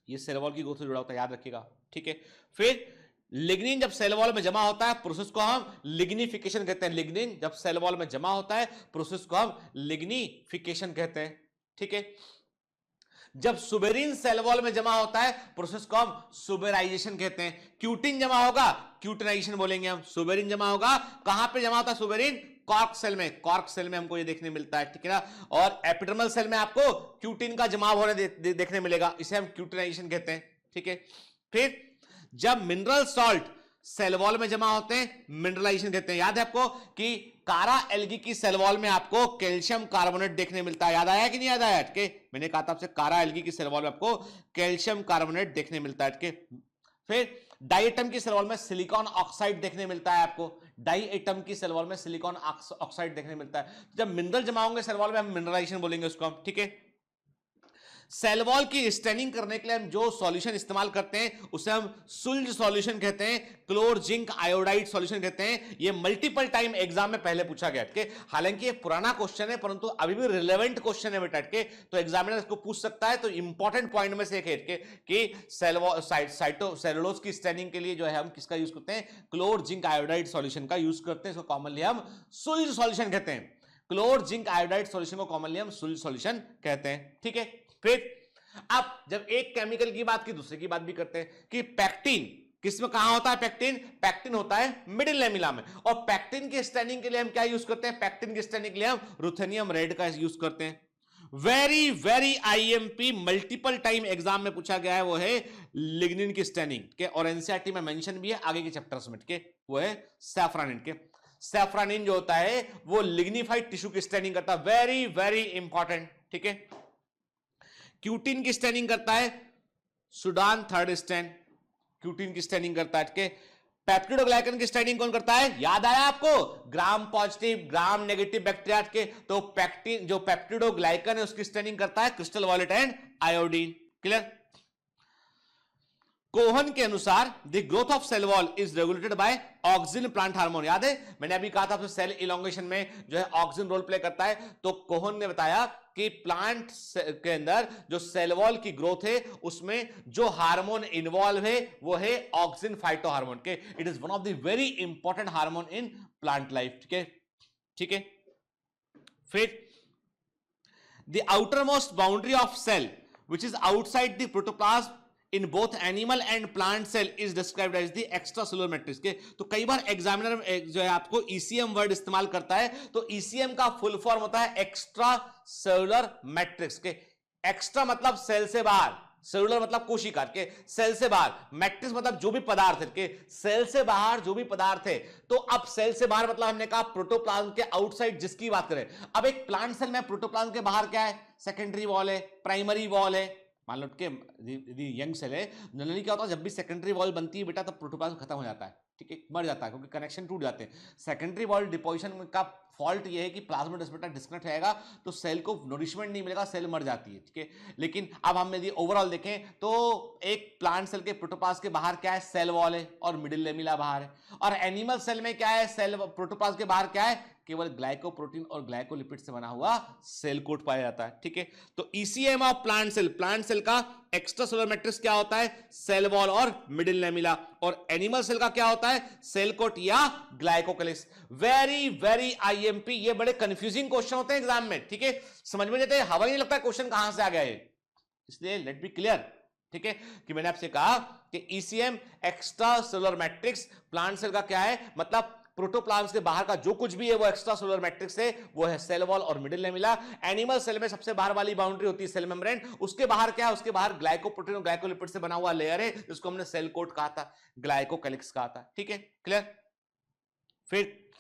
ये सेल वॉल की ग्रोथ से जुड़ा होता है, याद रखिएगा। ठीक है, फिर लिग्निन जब सेल वॉल में जमा होता है, प्रोसेस को हम लिग्निफिकेशन कहते हैं। लिग्निन जब सेल वॉल में जमा होता है, प्रोसेस को हम लिग्निफिकेशन कहते हैं। ठीक है, जब सुबेरिन सेल वॉल में जमा होता है, प्रोसेस को हम सुबेराइजेशन कहते हैं। क्यूटिन जमा होगा, क्यूटिनाइजेशन बोलेंगे हम। सुबेरिन जमा होगा, कहां पे जमा होता है सुबेरिन, कॉर्क सेल में। कॉर्क सेल में हमको ये देखने मिलता है। ठीक है ना, और एपिडर्मल सेल में आपको क्यूटिन का जमाव होने देखने मिलेगा, इसे हम क्यूटिनाइजेशन कहते हैं। ठीक है, फिर जब मिनरल सॉल्ट सेल वॉल में जमा होते हैं, मिनरलाइजेशन कहते हैं। याद है आपको कि कारा एल्गी की सेल वॉल में आपको कैल्शियम कार्बोनेट देखने मिलता है, याद आया कि नहीं याद आया? मैंने कहा था आपसे, कारा एल्गी की सेल वॉल में आपको कैल्शियम कार्बोनेट देखने मिलता है। फिर डाइएटम की सेल वॉल में सिलिकॉन ऑक्साइड देखने मिलता है आपको, डाइएटम की सेल वॉल में सिलिकॉन ऑक्साइड देखने मिलता है। जब मिनरल जमा होंगे सेल वॉल में, हम मिनरलाइजेशन बोलेंगे उसको हम। ठीक है, सेल वॉल की स्टेनिंग करने के लिए हम जो सॉल्यूशन इस्तेमाल करते हैं उसे हम सुल्ज सॉल्यूशन कहते हैं, क्लोर जिंक आयोडाइड सॉल्यूशन कहते हैं। ये मल्टीपल टाइम एग्जाम में पहले पूछा गया। के हालांकि ये पुराना क्वेश्चन है, परंतु अभी भी रिलेवेंट क्वेश्चन है बेटा, के तो एग्जामिनर इसको पूछ सकता है। तो इंपॉर्टेंट पॉइंट में से एक है कि सेलुलोज की स्टेनिंग के लिए जो है हम किसका यूज करते हैं, क्लोर जिंक आयोडाइड सॉल्यूशन का यूज करते हैं। इसको कॉमनली हम सुल्ज सॉल्यूशन कहते हैं। क्लोर जिंक आयोडाइड सॉल्यूशन को कॉमनली हम सुल्ज सॉल्यूशन कहते हैं। ठीक है, फिर अब जब एक केमिकल की बात की, दूसरे की बात भी करते हैं कि पैक्टिन किसमें कहां होता है। पैक्टिन होता है मिडिल लेमिला में। और पैक्टिन की स्टेनिंग के लिए हम क्या यूज करते हैं, पैक्टिन की स्टेनिंग के लिए हम रुथेनियम रेड का यूज करते हैं। Very very IMP multiple time exam में पूछा गया है, वो है लिग्निन की स्टेनिंग के, और एनसीईआरटी में मेंशन भी है आगे के चैप्टर्स में के, वो है सैफ्रानिन के। सैफ्रानिन जो होता है वो लिग्निफाइड टिश्यू की स्टेनिंग करता है, वेरी वेरी इंपॉर्टेंट। ठीक है, क्यूटिन की स्टेनिंग करता है सुडान थर्ड स्टैंड, क्यूटिन की स्टेनिंग करता है। ठीक है, पेप्टिडोग्लाइकन की स्टेनिंग कौन करता है, याद आया आपको, gram positive gram negative bacteria के। तो पैक्टिन जो पेप्टिडोग्लाइकन है उसकी स्टेनिंग करता है crystal violet and iodine. Clear? Kohn के अनुसार the growth of cell wall is regulated by auxin plant hormone. याद है, मैंने अभी कहा था सेल इलोंगेशन में जो है ऑक्सिन रोल प्ले करता है। तो कोहन ने बताया कि प्लांट के अंदर जो सेल वॉल की ग्रोथ है उसमें जो हार्मोन इन्वॉल्व है वो है ऑक्सिन फाइटो हार्मोन के। It is one of the very important hormone in plant life. ठीक है, ठीक है। फिर the outer most boundary of cell which is outside the protoplasm in both animal and plant cell is described as the extracellular matrix के। तो कई बार examiner जो है आपको ईसीएम वर्ड इस्तेमाल करता है, तो ईसीएम का फुल फॉर्म होता है एक्स्ट्रा सेलुलर मैट्रिक्स के। एक्स्ट्रा मतलब सेल से बाहर, सेलुलर मतलब कोशिका के, सेल से बाहर, मैट्रिक्स मतलब जो भी पदार्थ है के, सेल से बाहर जो भी पदार्थ है। तो अब सेल से बाहर मतलब हमने कहा प्रोटोप्लाज्म के आउटसाइड जिसकी बात करें। अब एक प्लांट सेल में प्रोटोप्लाज्म के बाहर क्या है, सेकेंडरी वॉल है, प्राइमरी वॉल है। मान लो कि यंग सेल है, जनरली क्या होता है जब भी सेकेंडरी वॉल बनती है बेटा तब प्रोटोप्लाज्म खत्म हो जाता है, ठीक है, मर जाता है क्योंकि कनेक्शन टूट जाते हैं। सेकेंडरी वॉल डिपोजिशन का फॉल्ट ये है कि प्लाज्मोडेस्माटा डिस्कनेक्ट रहेगा तो सेल को नरिशमेंट नहीं मिलेगा, सेल मर जाती है, ठीक है। लेकिन अब हम यदि ओवरऑल देखें तो एक प्लांट सेल के प्रोटोप्लाज्म के बाहर क्या है, सेल वॉल है और मिडिल लेमिला बाहर है। और एनिमल सेल में क्या है, सेल प्रोटोप्लाज्म के बाहर क्या है, केवल ग्लाइकोप्रोटीन और ग्लाइकोलिपिड से बना हुआ सेल कोट पाया जाता है। ठीक है, तो ईसीएम ऑफ प्लांट सेल का एक्स्ट्रा सेलुलर मैट्रिक्स क्या होता है? सेल वॉल और मिडिल लेमिला। और एनिमल सेल का क्या होता है? सेल कोट या ग्लाइकोकैलिक्स। वेरी वेरी आईएमपी, ये बड़े कंफ्यूजिंग क्वेश्चन होते हैं एग्जाम में। ठीक है, समझ में जाते हैं, हवा ही नहीं लगता क्वेश्चन कहां से आ गया है, इसलिए लेट बी क्लियर। ठीक है, कि मैंने आपसे कहा कि ECM extracellular matrix plant cell का क्या है, मतलब प्रोटोप्लाज्म के बाहर का जो कुछ भी है वो एक्स्ट्रा सेलुलर मैट्रिक्स है, वो है सेल वॉल और मिडिल लेमिला। एनिमल सेल में सबसे बाहर वाली बाउंड्री होती है सेल मेम्ब्रेन, उसके बाहर क्या है? उसके बाहर ग्लाइकोप्रोटीन और ग्लाइकोलिपिड से बना हुआ लेयर है, जिसको हमने सेल कोट कहा था, ग्लाइकोकैलिक्स कहा था। ठीक है, क्लियर। फिर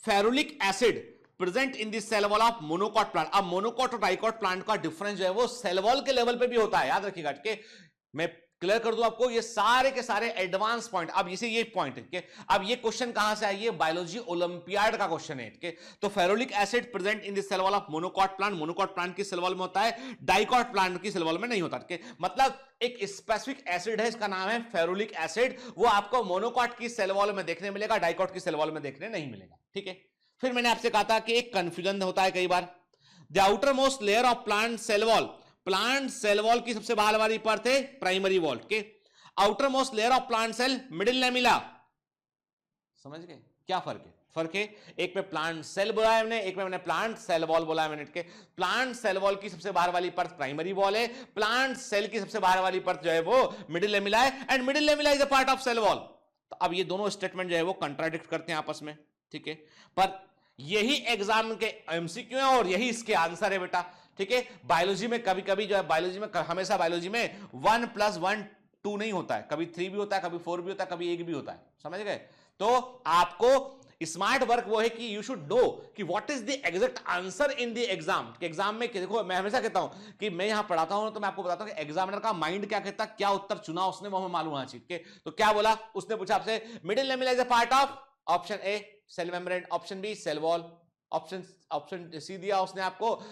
ferulic acid present in the cell wall of monocot plant. अब मोनोकॉट और डाइकॉट प्लांट का डिफरेंस जो है वो सेल वॉल के लेवल पे भी होता है, याद रखिएगा। ठीक है, मैं क्लियर कर दूं आपको, ये सारे के सारे एडवांस पॉइंट। अब इसे ये पॉइंट है, अब ये क्वेश्चन कहां से आई है? बायोलॉजी ओलंपियाड का क्वेश्चन है। ठीक है, तो ferulic acid present in the cell wall of monocot plant, monocot plant की सेल वॉल में होता है, डाइकॉट प्लांट की सेल वॉल में नहीं होता। ठीक है, मतलब एक स्पेसिफिक एसिड है, इसका नाम है फेरुलिक एसिड, वो आपको मोनोकॉट की सेल वॉल में देखने मिलेगा, डाइकॉट की सेल वॉल में देखने नहीं मिलेगा। ठीक है, फिर मैंने आपसे कहा था कि एक कंफ्यूजन होता है कई बार, the outer most layer of plant cell wall, plant cell wall की सबसे बाहर वाली परत है प्राइमरी वॉल के, outer most layer of plant cell middle lamella. समझ गए क्या फर्क है? फर्क है, एक में प्लांट सेल बोला है मैंने, एक में मैंने प्लांट सेल वॉल बोला है मैंने। के प्लांट सेल वॉल की सबसे बाहर वाली परत प्राइमरी वॉल है, प्लांट सेल की सबसे बाहर वाली परत जो है वो मिडिल लेमिला है, and middle lamella is a part of cell wall. तो अब ये दोनों स्टेटमेंट जो है वो कंट्राडिक्ट करते हैं आपस में। ठीक है, पर यही एग्जाम के एमसीक्यू है और यही इसके आंसर है बेटा। ठीक है, बायोलॉजी में कभी कभी जो है, बायोलॉजी में हमेशा बायोलॉजी में 1 + 1 2 नहीं होता है, कभी 3 भी होता है, कभी 4 भी होता है, कभी 1 भी होता है। समझ गए? तो आपको स्मार्ट वर्क वो है कि यू शुड नो कि what is the exact answer in the exam. Exam में देखो, मैं हमेशा कहता हूं कि मैं यहां पढ़ाता हूं तो मैं आपको बताता हूं कि एग्जामिनर का माइंड क्या कहता है, क्या उत्तर चुना उसने, वो हमें मालूम होना चाहिए। तो क्या बोला उसने? पूछा आपसे middle lamella is a part of, option A cell membrane, option B cell wall, option C दिया उसने आपको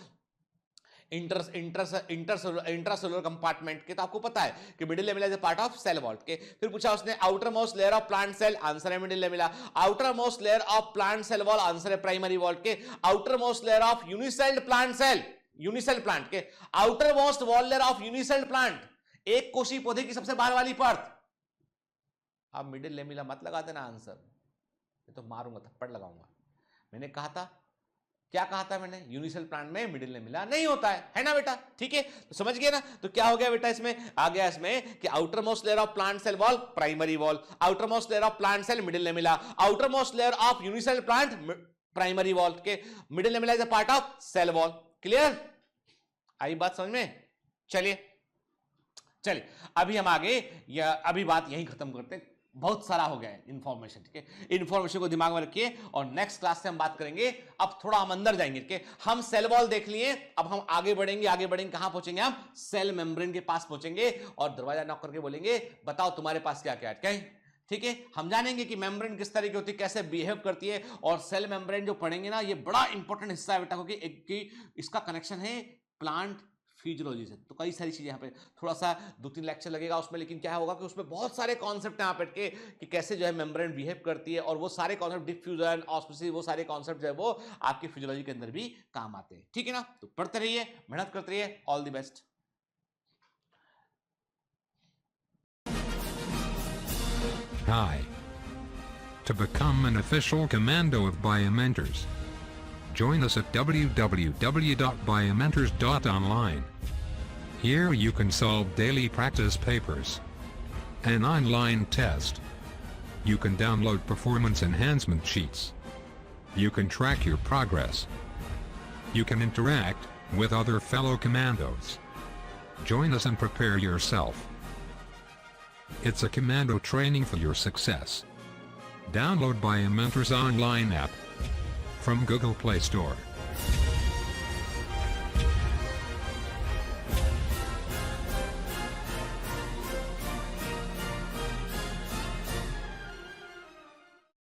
इंट्रासेलुलर कंपार्टमेंट के। तो आपको पता है कि middle lamella is a part of cell wall के। फिर पूछा उसने outer most layer of plant cell, answer है middle lamella. Outer most layer of plant cell wall, answer है प्राइमरी वॉल के। Outer most layer of unicelled plant cell, unicell plant के, outer most wall layer of unicelled plant, एक कोशी पौधे की सबसे बाहर वाली परत। आप मिडिल लेमिला मत लगा देना आंसर, मैं तो मारूंगा, थप्पड़ लगाऊंगा। मैंने कहा था, क्या कहा था मैंने? यूनिसेल प्लांट में मिडिल लेमिला नहीं होता है ना बेटा? ठीक है, तो समझ गए ना? तो क्या हो गया बेटा इसमें? आ गया इसमें कि outer most layer of plant cell wall primary wall, outer most layer of plant cell middle lamella, outer most layer of unicell plant primary wall के, middle lamella is a part of cell wall. Clear? आई बात समझ में? चलिए अभी हम आगे, या अभी बात यहीं खत्म करते हैं, बहुत सारा हो गया है इंफॉर्मेशन। ठीक है, इंफॉर्मेशन को दिमाग में रखिए और नेक्स्ट क्लास से हम बात करेंगे। अब थोड़ा हम अंदर जाएंगे। ठीक है, हम सेल वॉल देख लिए, अब हम आगे बढ़ेंगे कहां पहुंचेंगे? हम सेल मेम्ब्रेन के पास पहुंचेंगे और दरवाजा नॉक करके बोलेंगे बताओ तुम्हारे पास क्या क्या है। ठीक है, हम जानेंगे कि मेम्ब्रेन किस तरह की होती है, कैसे बिहेव करती है। और सेल मेम्ब्रेन जो पढ़ेंगे ना, ये बड़ा इंपॉर्टेंट हिस्सा है बेटा, क्योंकि इसका कनेक्शन है प्लांट फिजियोलॉजी से। तो कई सारी चीजें यहाँ पे, थोड़ा सा 2-3 लेक्चर लगेगा उसमें, लेकिन क्या होगा कि उसमें बहुत सारे कॉन्सेप्ट यहाँ पे कि कैसे जो है मेम्ब्रेन बिहेव करती है, और वो सारे कॉन्सेप्ट डिफ्यूजन, ऑस्मोसिस, वो सारे कॉन्सेप्ट जो है वो आपकी फिजियोलॉजी के अंदर भी काम आते हैं। ठीक है ना? तो पढ़ते रहिए, मेहनत करते रहिए, all the best. Hi. To become an official commando of Biomentors, join us at www.biomentors.online. Here you can solve daily practice papers, an online test. You can download performance enhancement sheets. You can track your progress. You can interact with other fellow commandos. Join us and prepare yourself. It's a commando training for your success. Download Biomentors online app from Google Play Store.